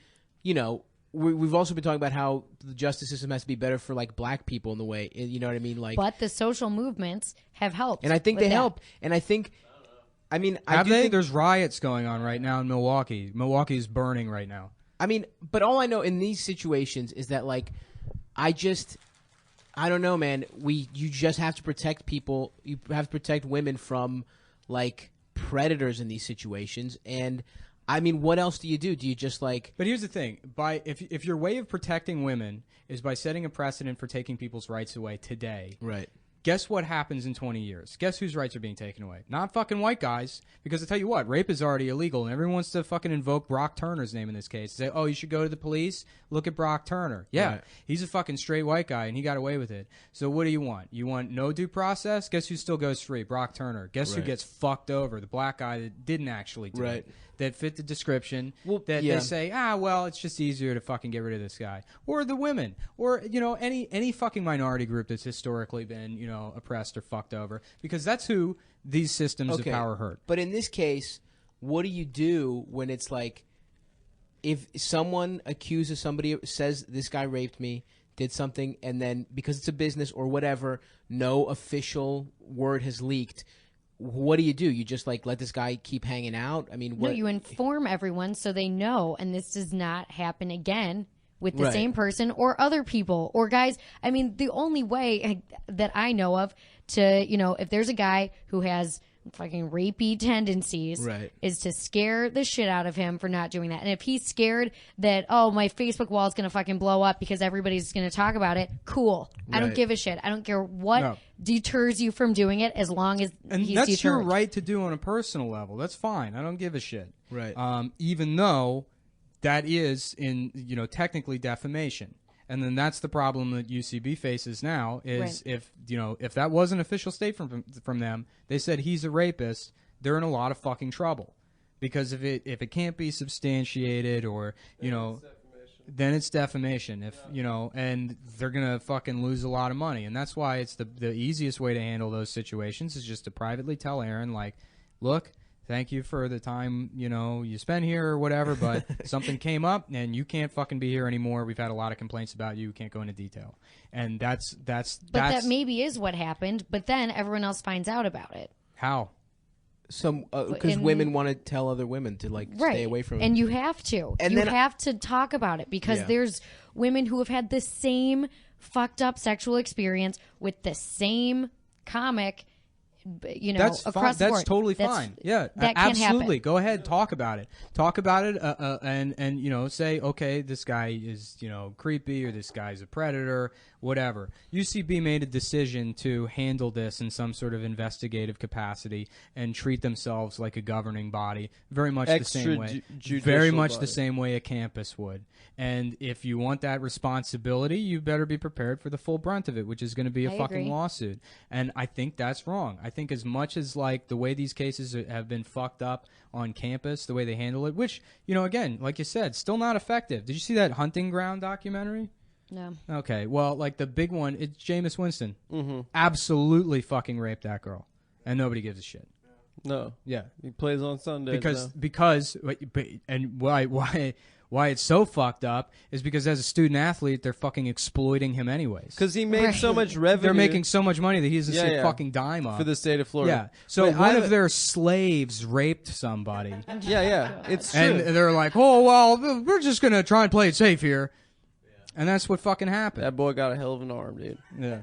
we've also been talking about how the justice system has to be better for, like, black people in the way, you know what I mean? Like,
but the social movements have helped.
And I think they help. And I think,
There's riots going on right now in Milwaukee. Milwaukee is burning right now.
I mean, but all I know in these situations is that, like, I don't know, man. You just have to protect people. You have to protect women from, like, predators in these situations. And I mean, what else do you do? Do you just, like?
But here's the thing: if your way of protecting women is by setting a precedent for taking people's rights away today,
right?
Guess what happens in 20 years? Guess whose rights are being taken away? Not fucking white guys. Because I tell you what, rape is already illegal, and everyone wants to fucking invoke Brock Turner's name in this case. Say, oh, you should go to the police? Look at Brock Turner. Yeah, right. He's a fucking straight white guy, and he got away with it. So what do you want? You want no due process? Guess who still goes free? Brock Turner. Guess who gets fucked over? The black guy that didn't actually do it. that fit the description,
Well,
that
yeah.
they say, well, it's just easier to fucking get rid of this guy. Or the women. Or, any fucking minority group that's historically been, oppressed or fucked over. Because that's who these systems of power hurt.
But in this case, what do you do when it's like, if someone accuses somebody, says this guy raped me, did something, and then because it's a business or whatever, no official word has leaked, what do? You just like let this guy keep hanging out? I mean,
No, you inform everyone so they know, and this does not happen again with the
Right.
same person or other people or guys. I mean, the only way that I know of to, if there's a guy who has fucking rapey tendencies,
Right.
is to scare the shit out of him for not doing that. And if he's scared that, oh, my Facebook wall is going to fucking blow up because everybody's going to talk about it, cool. I don't
Right.
give a shit. I don't care what
No.
deters you from doing it, as long as
And
he's
that's
deterred.
your right to do on a personal level. That's fine. I don't give a shit.
Right.
Even though that is technically defamation. And then that's the problem that UCB faces now is
Right.
if that was an official statement from them, they said he's a rapist, they're in a lot of fucking trouble. Because if it can't be substantiated or, then it's defamation. And they're going to fucking lose a lot of money. And that's why it's the easiest way to handle those situations is just to privately tell Aaron, like, look, thank you for the time, you spent here or whatever, but something came up and you can't fucking be here anymore. We've had a lot of complaints about you. Can't go into detail. And that's
That maybe is what happened, but then everyone else finds out about it.
how.
Because women want to tell other women to like stay away from it.
And you have to.
And
you
then
have to talk about it because
Yeah.
there's women who have had the same fucked up sexual experience with the same comic,
That's fine.
across the
That's
board.
totally fine. Yeah,
that can't
absolutely.
happen.
Go ahead, talk about it. Talk about it, and say, okay, this guy is creepy, or this guy's a predator, whatever. UCB made a decision to handle this in some sort of investigative capacity and treat themselves like a governing body, very much the same way, very much the same way a campus would. And if you want that responsibility, you better be prepared for the full brunt of it, which is going to be a
I
fucking
agree.
lawsuit. And I think that's wrong. I think as much as like the way these cases have been fucked up on campus, the way they handle it, which, again, like you said, still not effective. Did you see that Hunting Ground documentary?
No.
Okay, well, like the big one, it's Jameis Winston.
Mm-hmm.
Absolutely fucking raped that girl. And nobody gives a shit.
No,
Yeah.
he plays on Sundays
Because and why it's so fucked up is because as a student athlete, they're fucking exploiting him anyways.
because he made so much revenue.
They're making so much money that he doesn't see
Yeah.
a fucking dime of.
for the state of Florida.
Yeah. So
Wait,
one of their slaves raped somebody.
yeah, it's true.
And they're like, oh, well, we're just going to try and play it safe here. And that's what fucking happened.
That boy got a hell of an arm, dude.
Yeah.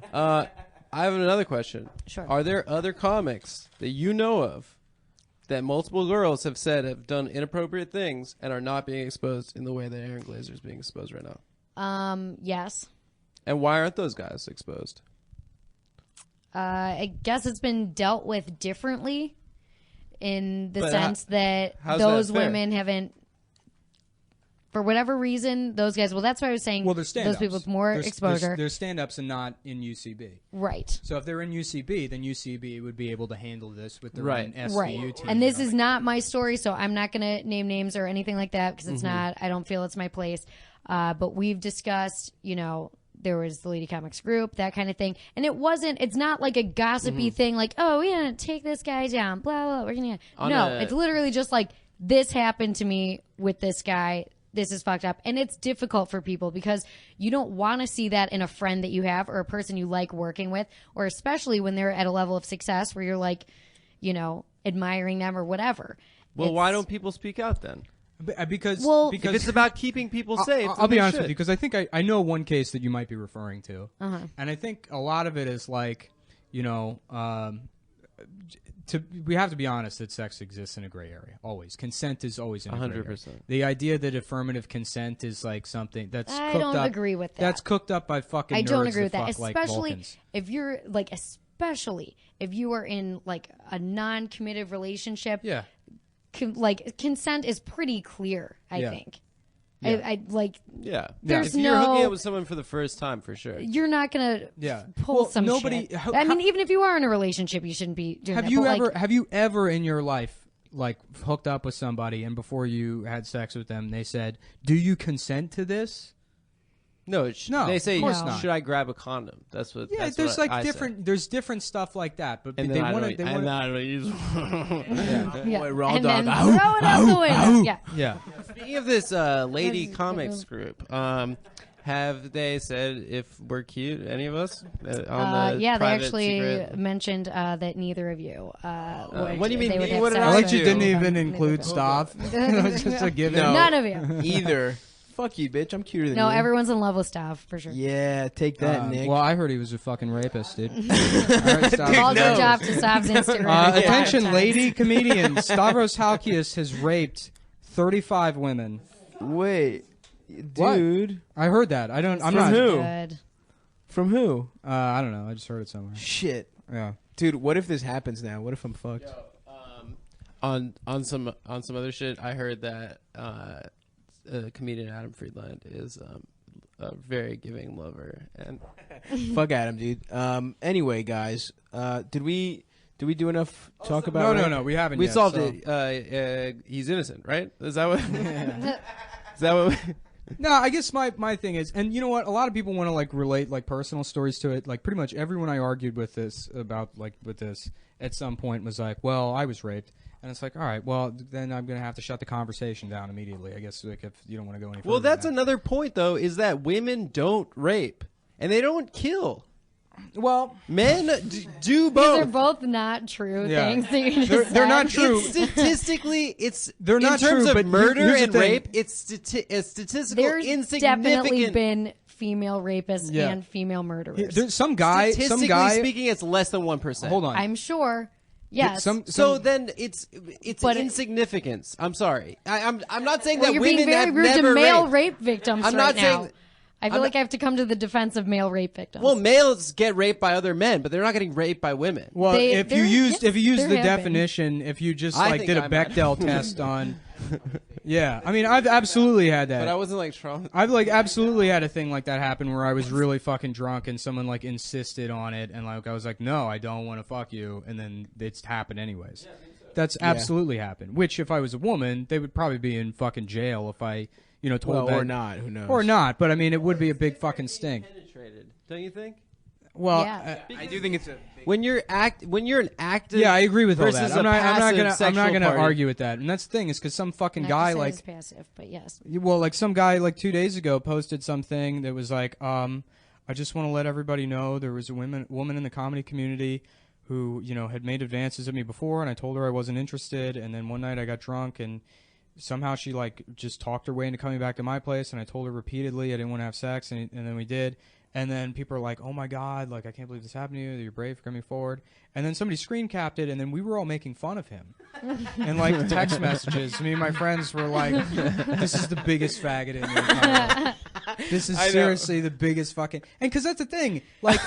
I have another question.
Sure.
Are there other comics that you know of that multiple girls have said have done inappropriate things and are not being exposed in the way that Aaron Glazer is being exposed right now?
Yes.
And why aren't those guys exposed?
I guess it's been dealt with differently in the
But
sense that
how's
those
that fair?
women haven't, for whatever reason, those guys. Well, that's what I was saying.
Well, they're stand-ups.
Those people with more exposure,
They're stand-ups and not in UCB.
right?
So if they're in UCB, then UCB would be able to handle this with their
Right.
own SVU
Right.
team.
And this is not my story, so I'm not going to name names or anything like that because it's not. I don't feel it's my place. But we've discussed, there was the Lady Comics group, that kind of thing. And it's not like a gossipy thing like, oh, we're going to take this guy down, blah, blah, we're going to. No, it's literally just like, this happened to me with this guy. This is fucked up. And it's difficult for people because you don't want to see that in a friend that you have or a person you like working with, or especially when they're at a level of success where you're like, admiring them or whatever.
Well, why don't people speak out then?
Because
If it's about keeping people safe,
I'll be honest with you, because I think I know one case that you might be referring to,
Uh-huh.
and I think a lot of it is like, we have to be honest that sex exists in a gray area. Always, consent is always in a gray area.
100%.
The idea that affirmative consent is like something that's
I
cooked
don't
up,
agree with that.
That's cooked up by fucking.
I don't
nerds
agree with that,
fuck like
especially
Vulcans.
if you're like, especially if you are in like a non-committed relationship.
Yeah.
Consent is pretty clear. I
Yeah.
think.
Yeah.
I like.
Yeah.
There's
if you're hooking
no-
up with someone for the first time, for sure.
You're not gonna
Yeah.
pull
Well,
some
nobody-
shit.
how-
I mean,
how-
even if you are in a relationship, you shouldn't be doing
Have
that.
you
but,
ever
like,
have you ever in your life like hooked up with somebody and before you had sex with them, they said, "Do you consent to this?"
No,
No,
they say,
of course not.
should I grab a condom? That's what.
Yeah,
that's
there's
what
like
I
different.
say.
There's different stuff like that, but
And
they
then I
want
don't-
to. They
and then
want.
I don't use.
Yeah.
Boy, raw
and
dog.
then
Ow,
throw it out the window. Yeah.
Yeah.
Speaking of this lady
That's-
comics group, have they said if we're cute, any of us? On the
Yeah, they
private
actually
secret?
mentioned that neither of you.
what do you mean,
They would
me?
have
What did
sex
I
I like
with
you
do?
didn't
them.
even
Neither
include
of you.
Stav. It was just a given.
No.
None of you.
Either. Fuck you, bitch. I'm cuter than
No,
you.
everyone's in love with Stav for sure.
Yeah, take that, Nick.
Well, I heard he was a fucking rapist, dude. I heard Stavros-
All
no.
good job to Stav's Instagram.
Attention,
5 times.
lady comedian. Stavros Halkias has raped 35 women.
Wait,
What?
dude.
I heard that. I don't. I'm
From
not.
who?
Good.
From who?
I don't know. I just heard it somewhere.
Shit,
Yeah.
dude. What if this happens now? What if I'm fucked?
On some other shit, I heard that comedian Adam Friedland is a very giving lover, and
Fuck Adam, dude. Anyway, guys, did we do enough talk about?
No,
rape?
no. We haven't.
we
yet,
solved
so-
it. He's innocent, right? Is that what? Is that what?
No, I guess my thing is, and you know what? A lot of people want to like relate like personal stories to it. Like pretty much everyone I argued with this about like with this at some point was like, "Well, I was raped," and it's like, "All right, well then I'm gonna have to shut the conversation down immediately." I guess like if you don't want to go any further.
Well, that's
than
another point, though, is that women don't rape and they don't kill.
that. Well,
Men do
These are
both.
both not true
Yeah.
things that you just
They're
said.
not true.
It's statistically, it's
They're not
in terms
true,
of
but
murder
here's the
and
thing.
rape. It's statistical
There's
insignificant.
definitely been female rapists
Yeah.
and female murderers.
there's some guy.
Statistically speaking, it's less than 1%.
Hold on.
I'm sure. Yes.
So then it's
But
insignificance. I'm sorry. I'm not saying
well,
that
you're
women
being very
have
rude
never
to male
raped.
rape victims
I'm
right
not saying
now.
that-
I feel
I'm
like
not-
I have to come to the defense of male rape victims.
Well, males get raped by other men, but they're not getting raped by women.
Well,
They-
if you
there-
used
yes,
the
there have been.
definition, if you just
I
like
think
did a
I might.
Bechdel test on, yeah, I mean, I've absolutely had that.
But I wasn't like traumatized.
I've like absolutely had a thing like that happen where I was really fucking drunk and someone like insisted on it and like I was like, no, I don't want to fuck you, and then it's happened anyways. That's absolutely happened. Which if I was a woman, they would probably be in fucking jail if I, told
Well,
that.
or not? Who knows?
Or not, but I mean, it would be a big fucking stink.
Penetrated, don't you think?
Well,
Yeah.
I do think it's a.
When you're an active,
yeah, I agree with all
versus
that.
a
I'm not
passive
gonna
sexual party.
argue with that. And that's the thing is because some fucking
Not
guy
to say
like
it's passive, but yes.
well, like some guy like 2 days ago posted something that was like, I just want to let everybody know there was a woman in the comedy community who, had made advances at me before, and I told her I wasn't interested, and then one night I got drunk, and somehow she like just talked her way into coming back to my place, and I told her repeatedly I didn't want to have sex, and then we did. And then people are like, "Oh my God! Like I can't believe this happened to you. That you're brave for coming forward." And then somebody screen capped it, and then we were all making fun of him. And like text messages, me and my friends were like, "This is the biggest faggot in your entire life. This is seriously the biggest fucking." And because that's the thing, like,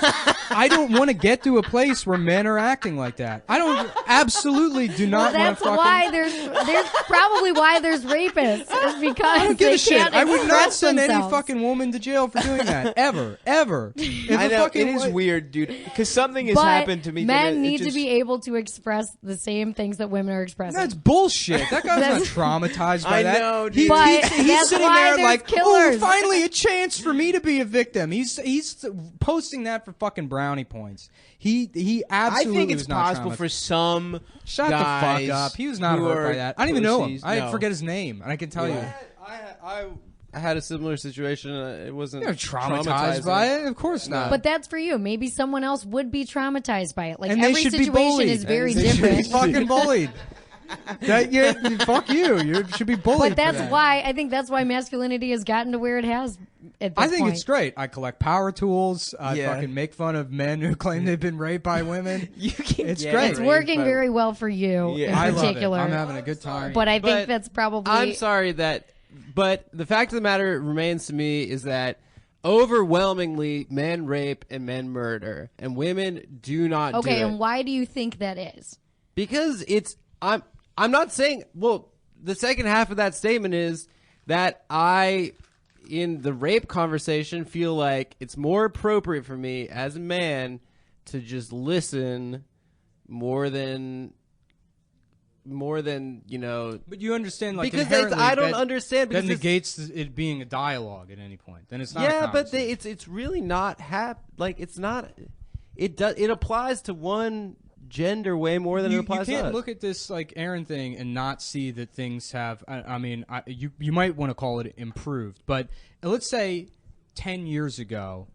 I don't want to get to a place where men are acting like that. I don't, absolutely do not want
That's
to fucking.
why there's probably why there's rapists. Is because
I don't give
they
a shit.
can't
I would not
express
send any
themselves.
fucking woman to jail for doing that ever. If
I
a
know
fucking
it is
wa-
weird, dude. Because something has
But
happened to me.
men
that it
need
just,
to be able to express the same things that women are expressing.
That's bullshit. That guy's not traumatized by
I
that.
know, dude.
He-
But
he's
that's
sitting
why
there
there's
like,
killers.
oh, finally a chance for me to be a victim. He's posting that for fucking brownie points. He
I
absolutely
think it's
was not
possible
traumatized.
for some.
Shut
guys
the fuck up. He was not
who
hurt
are
by that. I don't even know him.
pussies.
I
No.
forget his name, and I can tell you.
I had a similar situation. It wasn't
You're traumatized
traumatizing.
by it? Of course not.
But that's for you. Maybe someone else would be traumatized by it. Like
and they
every
should be
situation
bullied.
is very
They should be
different.
fucking bullied. Fuck you. You should be bullied.
But that's
for that.
why I think that's why masculinity has gotten to where it has. At this
I think
point.
it's great. I collect power tools. I
Yeah.
fucking make fun of men who claim they've been raped by women.
You can
It's
get
great.
It's
raped
working
by-
very well for you
Yeah.
in
I love it.
particular.
I'm having a good time.
But I think
But
that's probably.
I'm sorry but the fact of the matter remains to me is that overwhelmingly men rape and men murder, and women do not.
Okay,
do it.
and why do you think that is?
Because I'm not saying. Well, the second half of that statement is that in the rape conversation, feel like it's more appropriate for me as a man to just listen more than more than
But you understand, like,
because
inherently
I don't
that-
understand because
that
it's-
negates it being a dialogue at any point. Then it's not. a
yeah, but
conversation.
it's really not it's not. It applies to one gender way more than it
you
applies to
can't
us.
look at this like Aaron thing and not see that things have. I mean, you might want to call it improved, but let's say 10 years ago,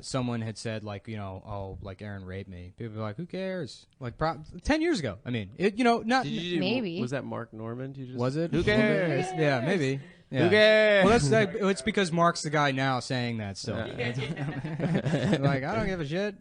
someone had said like, like Aaron raped me. People would be like, who cares? Like 10 years ago. I mean, not.
Maybe.
Was that Mark Norman?
Was it?
Who cares?
Yeah, maybe. Yeah.
Who cares?
Well, it's because Mark's the guy now saying that still. Like, I don't give a shit.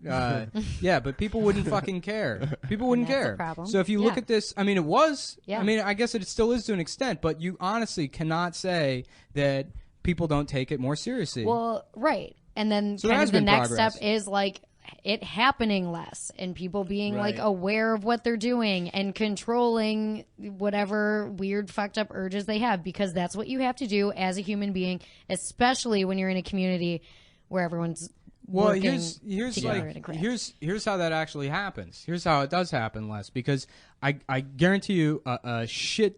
Yeah, but people wouldn't fucking care. People wouldn't
That's a
care.
problem.
So if you look
Yeah.
at this, I mean, it was.
Yeah.
I mean, I guess it still is to an extent, but you honestly cannot say that people don't take it more seriously.
Well, right. And then
So there
kind
has
of the
been
next
progress.
step is like it happening less and people being like
Right.
aware of what they're doing and controlling whatever weird fucked up urges they have, because that's what you have to do as a human being, especially when you're in a community where everyone's
Well,
working
here's
together
like
in a craft.
here's how that actually happens. Here's how it does happen, Les, because I guarantee you a shit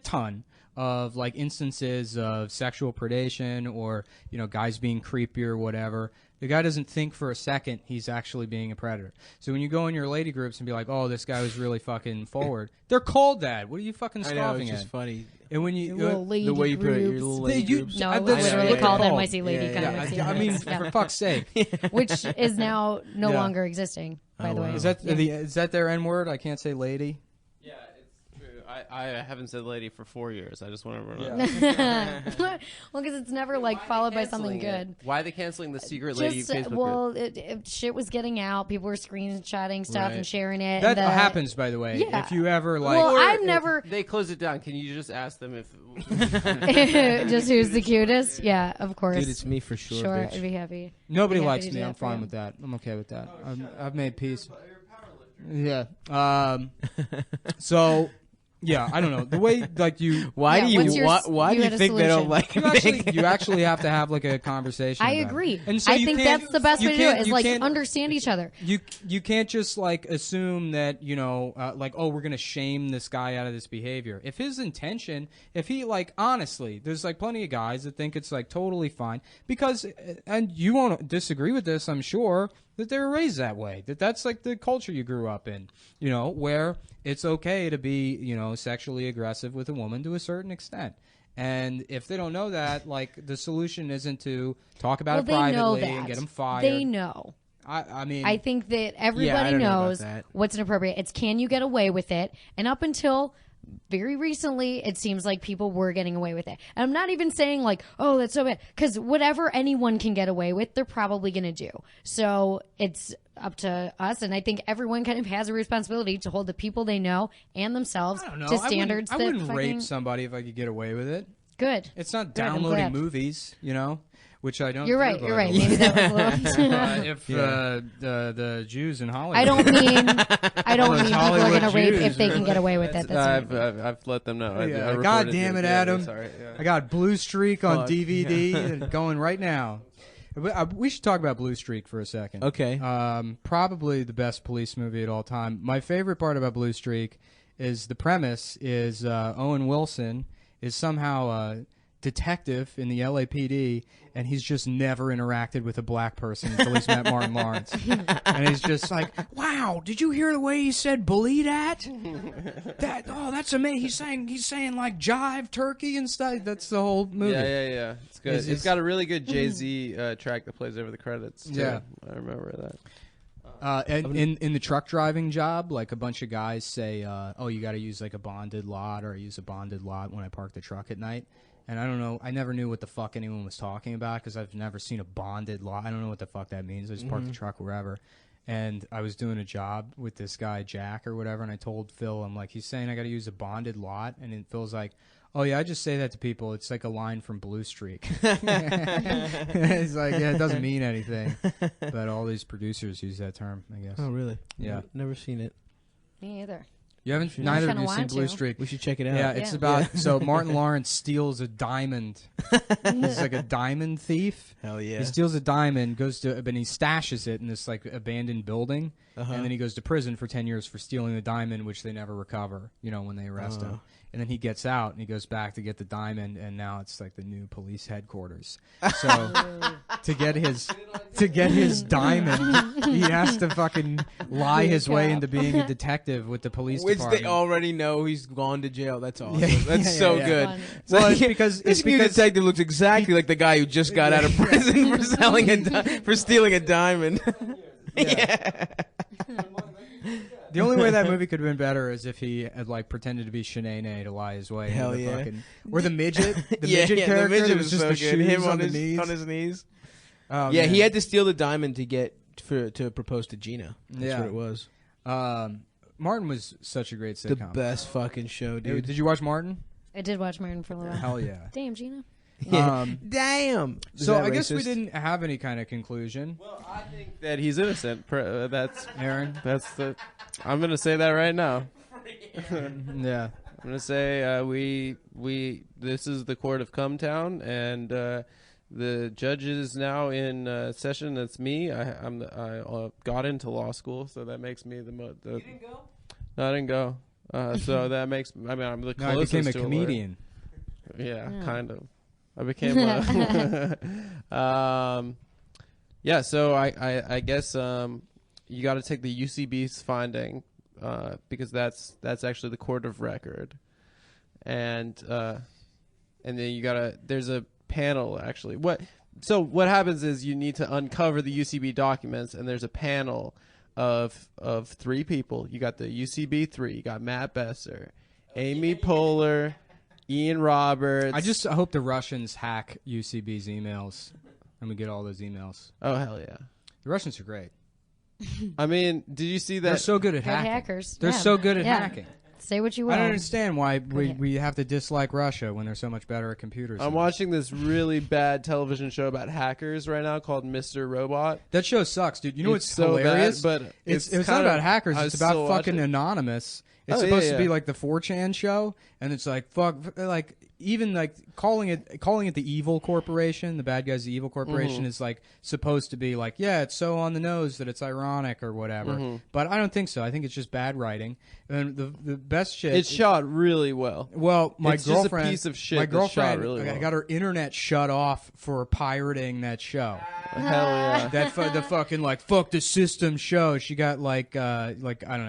ton of like instances of sexual predation or guys being creepy or whatever. The guy doesn't think for a second he's actually being a predator. So when you go in your lady groups and be like, "Oh, this guy was really fucking forward," they're called that. What are you fucking
I
scoffing
know, it's
at?
just funny.
And when you
Little lady
The way you put it, your
groups.
little
They-
lady
you-
groups.
No,
I-
it was
that's
literally
what they're
called
called.
NYC Lady
Yeah, yeah,
Conference.
I mean, for fuck's sake.
Which is now no
Yeah.
longer existing, by
Oh,
the way.
wow.
Is that their N word? I can't say lady.
Yeah, it's true. I haven't said lady for 4 years. I just want to run
Well, because it's never like followed by something good.
Why are they canceling the secret lady
Just
Facebook group?
well, shit was getting out. People were screenshotting stuff
Right.
and sharing it.
That
and
happens, by the way.
Yeah.
If you ever like,
Well,
Or
I've
if
never
They closed it down. Can you just ask them if?
just who's the cutest. Yeah, of course.
Dude, it's me for sure,
Sure,
bitch.
I'd be happy.
nobody
I'd be happy
likes
to do
me.
that
I'm
for
fine
you.
with that. I'm okay with that. I've made peace. Yeah. So, yeah, I don't know the way like you.
Why
Yeah,
do
what's
you
your
why
you
do you
had a
think they don't
solution.
like
You actually have to have like a conversation.
I
about it.
agree.
And so
I
you
think
can't-
that's the best
you
way to do
can't-
it. Is
you
like
can't-
understand each other.
You can't just like assume that like, oh, we're gonna shame this guy out of this behavior. If his intention, if he like honestly, there's like plenty of guys that think it's like totally fine because, and you won't disagree with this, I'm sure, that they were raised that way. That's like the culture you grew up in, where it's okay to be sexually aggressive with a woman to a certain extent. And if they don't know that, like the solution isn't to talk about
Well,
it
they know
privately
that.
and get them fired.
They know.
I mean,
I think that everybody
I don't know about
knows
that.
what's inappropriate. It's can you get away with it? And up until very recently, it seems like people were getting away with it. And I'm not even saying like, oh, that's so bad. Because whatever anyone can get away with, they're probably going to do. So it's up to us. And I think everyone kind of has a responsibility to hold the people they know and themselves
I don't know.
to standards
I wouldn't
that
rape
fucking
somebody if I could get away with it.
good.
It's not
Good, I'm
downloading
glad.
movies, which I don't.
You're
do,
right.
by
You're
the
right.
way.
Maybe that was a little.
If the Jews in Hollywood.
I don't mean people are
Hollywood
going to rape
Jews,
if they can get away with it. That's what I mean.
I've let them know.
Yeah,
I
God
reported
damn it,
Yeah,
Adam!
Sorry. Yeah.
I got Blue Streak on
Fuck.
DVD and going right now. We should talk about Blue Streak for a second.
Okay.
Probably the best police movie at all time. My favorite part about Blue Streak is the premise is Owen Wilson is somehow a detective in the LAPD, and he's just never interacted with a black person until he's met Martin Lawrence. And he's just like, wow, did you hear the way he said bully that? That's amazing. He's saying like jive turkey and stuff. That's the whole movie.
Yeah. It's good.
It's-
It's got a really good Jay-Z track that plays over the credits. Too.
Yeah.
I remember that.
And in the truck driving job, like a bunch of guys say, "Oh, you got to use like a bonded lot, or I use a bonded lot when I park the truck at night." And I don't know, I never knew what the fuck anyone was talking about because I've never seen a bonded lot. I don't know what the fuck that means. I just park the truck wherever. And I was doing a job with this guy Jack or whatever, and I told Phil, I'm like, he's saying I got to use a bonded lot, and then Phil's like, oh yeah, I just say that to people. It's like a line from Blue Streak. He's like, yeah, it doesn't mean anything, but all these producers use that term, I guess.
Oh, really?
Yeah.
Never seen it.
Me either.
You haven't. Neither of
kinda
you seen
want
Blue
to.
Streak.
We should check it out.
Yeah, it's
Yeah.
about so Martin Lawrence steals a diamond. He's like a diamond thief.
Hell yeah.
He steals a diamond, but he stashes it in this like abandoned building,
Uh-huh.
and then he goes to prison for 10 years for stealing the diamond, which they never recover. When they arrest him, and then he gets out and he goes back to get the diamond, and now it's like the new police headquarters. So to get his diamond, he has to fucking lie his way into being a detective with the police
Which
department.
they already know he's gone to jail. That's awesome.
Yeah,
That's
yeah,
so
yeah.
good.
Funny.
It's
Well,
like-
it's because-
this
it's
new
because-
detective looks exactly like the guy who just got out of prison for selling for stealing a diamond. Yeah.
The only way that movie could have been better is if he had like pretended to be Shanae to lie his way.
Hell
into the
yeah.
fucking, or the midget, the
Yeah,
midget
yeah,
character.
the midget
that
was
was just
so
the
good.
shoes
Him
on
his
the knees.
on his knees.
Oh,
Yeah,
man.
he had to steal the diamond to get to propose to Gina. That's
Yeah.
what it was.
Martin was such a great
The
sitcom.
best fucking show, dude.
Did you watch Martin?
I did watch Martin for a little while.
Hell yeah.
Damn, Gina.
Yeah. Damn. Is
So
that
I guess we
racist?
didn't have any kind of conclusion.
Well, I think that he's innocent. That's
Aaron?
the. I'm gonna say that right now.
Yeah.
I'm gonna say we this is the court of Cumtown, and the judge is now in session. That's me. I got into law school, so that makes me the. You didn't go? No, I didn't go. So that makes. I mean, I'm the
No, I
closest
became a
to lawyer.
comedian.
Yeah,
Yeah.
kind of. I became a. Yeah, so I guess you got to take the UCB's finding because that's actually the court of record, and then you gotta. There's a panel actually. So what happens is you need to uncover the UCB documents, and there's a panel of 3 people. You got the UCB 3. You got Matt Besser, Amy Poehler, Ian Roberts.
I just hope the Russians hack UCB's emails and we get all those emails.
Oh hell yeah!
The Russians are great.
I mean, did you see
They're
that?
so good at
Good
hacking.
hackers.
They're
Yeah.
so good at
Yeah.
hacking.
Say what you will.
I don't understand why
Good.
we have to dislike Russia when they're so much better at computers.
I'm
than us.
watching this really bad television show about hackers right now called Mr. Robot.
That show sucks, dude. You know what's
It's so
hilarious?
bad, but
it's
it's
not
kinda-
about hackers.
I
It's about
still watch
fucking
it.
anonymous. It's
Oh, yeah,
supposed to be
yeah.
like the 4chan show, and it's like fuck, like even like calling it the evil corporation, the bad guys, the evil corporation
Mm-hmm.
is like supposed to be like, yeah, it's so on the nose that it's ironic or whatever.
Mm-hmm.
But I don't think so. I think it's just bad writing. And the best shit.
It's shot really well.
Well, my
It's just a
girlfriend,
piece of shit
my
that's shot
girlfriend,
really well.
got her internet shut off for pirating that show.
Hell yeah!
The fucking like fuck the system show. She got like I don't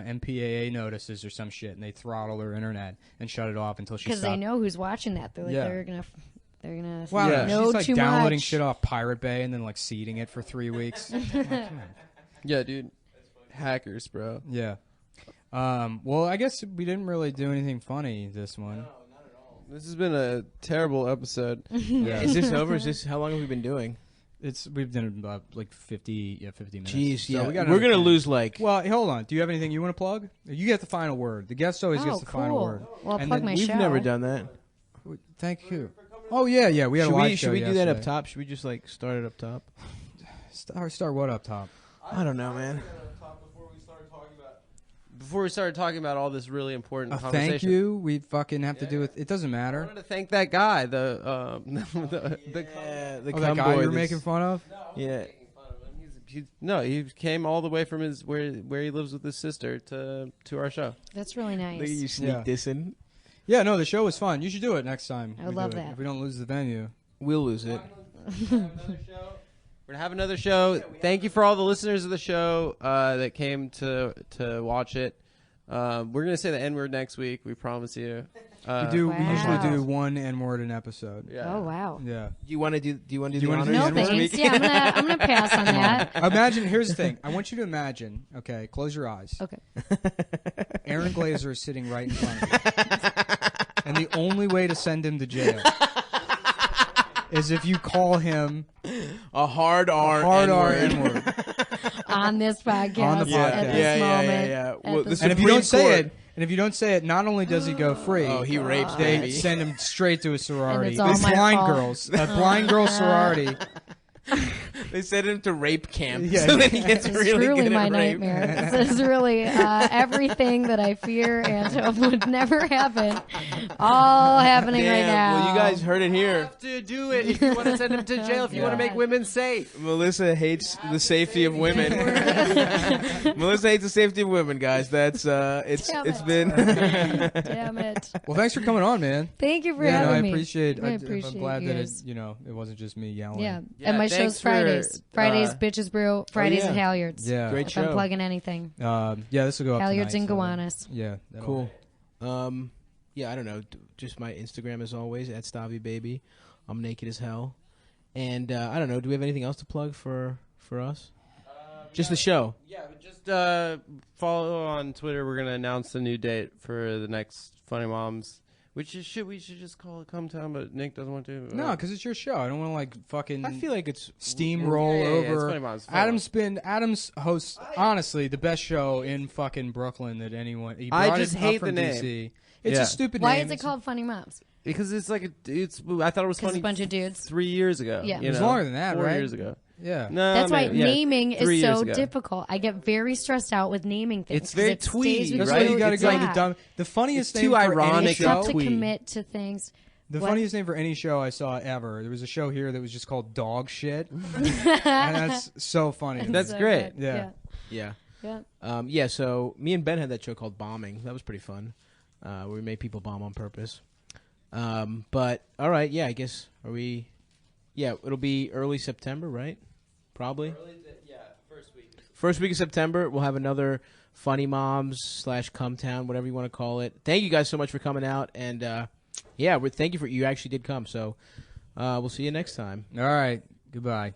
know MPAA notices or some shit, and they throttled her internet and shut it off until she
Because
stopped.
they know who's watching that. They're like,
Yeah.
they're gonna
Wow,
Yeah.
know
she's like
too
downloading
much.
shit off Pirate Bay and then like seeding it for 3 weeks.
Yeah, dude. Hackers, bro.
Yeah. Well, I guess we didn't really do anything funny this one.
This has been a terrible episode.
Yeah.
Is this over? Is this how long have we been doing?
We've done about like 50 minutes.
Jeez,
So
yeah.
we got
We're
another
gonna
10.
lose like.
Well, hold on. Do you have anything you want to plug? You get the final word. The guest always gets
Oh,
the final
cool.
word.
Well, I'll
And
plug
then
my
We've
show.
never done that.
Thank you. Oh yeah. We had
Should
a live
we
show
should we do that up
yesterday.
top? Should we just like start it up top?
Start what up top?
I don't know, man.
Before we started talking about all this really important
A
conversation.
thank you. We fucking have to do it. It doesn't
I
matter.
wanted to thank that guy. The
Yeah, the
Oh, that guy
boy
you're
that's-
making fun of?
Yeah.
he came all the way from his where he lives with his sister to our show.
That's really
Look at
nice.
you sneak
Yeah.
this in.
Yeah, no, the show was fun. You should do it next time.
I would
we
love
do it,
that.
If we don't lose the venue.
We'll lose it.
We're gonna have another show. Thank you for all the listeners of the show that came to watch it. We're gonna say the N word next week. We promise you.
We
Wow.
usually do one N word an episode.
Yeah.
Oh wow.
Yeah.
Do you want to do? Do you want to do
Do you
the
wanna
honors
do
No
the
next
thanks.
week?
Yeah, I'm gonna pass on that.
Imagine. Here's the thing. I want you to imagine. Okay, close your eyes.
Okay.
Aaron Glazer is sitting right in front of you, and the only way to send him to jail is if you call him
A hard R.
hard R
N-word.
N-word.
On this podcast.
On the
Yeah,
podcast.
At this
yeah, yeah,
moment.
yeah.
at
Well,
this
the
And if you
Supreme
don't say
Court-
it, not only does he go free,
Oh, he rapes
they
baby.
send him straight to a sorority.
And it's all
A
my
blind
fault.
girls, a blind girl sorority.
They send him to rape camp.
Yeah.
So that he gets
It's
really
truly
good
my
at rape.
nightmare. This is really everything that I fear and hope would never happen. All happening right
Damn,
now.
well, you guys heard it here.
have to do it if you want to send him to jail, if you want to make women safe.
Melissa hates the safety of women. Melissa hates the safety of women, guys. That's it's
Damn
it's
it.
been.
Damn it.
Well, thanks for coming on, man.
Thank you for
Yeah, no,
having
I
me.
appreciate.
I
I'm
appreciate
glad
you
that it,
guys.
it wasn't just me yelling.
Yeah.
Yeah,
And my
thanks
show's
for,
Fridays. Fridays, Bitches Brew. Fridays
yeah.
at Halyards.
Yeah.
Great
If
show.
I'm plugging anything.
Yeah, this will go up
Halyards
tonight,
and
so-
Gowanus.
Yeah. that'll-
Cool. Yeah, I don't know. Just my Instagram as always at StaviBaby. I'm naked as hell. And I don't know. Do we have anything else to plug for us? Just the show.
Yeah, but just follow on Twitter. We're gonna announce the new date for the next Funny Moms. We should just call it Cumtown, but Nick doesn't want to.
No, because it's your show. I don't want to like fucking
I feel like it's
steamroll
Yeah, it's
over.
Funny Moms. It's Funny
Adam's hosts honestly the best show in fucking Brooklyn that anyone. He
I
brought
just
it up
hate
from
the name.
DC. It's
Yeah.
a stupid
Why
name.
is it called Funny Moms?
because it's like I thought it was
Because
funny.
a bunch of dudes.
3 years ago.
Yeah.
you
It was
know?
longer than that,
4
right?
years ago.
Yeah.
No,
That's why
maybe, yeah.
naming
3
is
years
so
ago.
difficult. I get very stressed out with naming things.
It's very
'cause it stays
twee,
with
That's
right?
why you got to
It's
go
like-
to the dumb. The funniest
It's
name
too
for any
ironic
You have
show.
to
Twee.
commit to things.
The
What?
funniest name for any show I saw ever. There was a show here that was just called Dog Shit, and that's so funny.
That's
So
great.
good.
Yeah.
yeah.
Yeah.
Yeah, so me and Ben had that show called Bombing. That was pretty fun. Where we made people bomb on purpose. But all right, yeah, I guess it'll be early September, right? Probably. First week of September, we'll have another Funny Moms / Cumtown, whatever you want to call it. Thank you guys so much for coming out, and thank you for you actually did come. So we'll see you next time.
All right. Goodbye.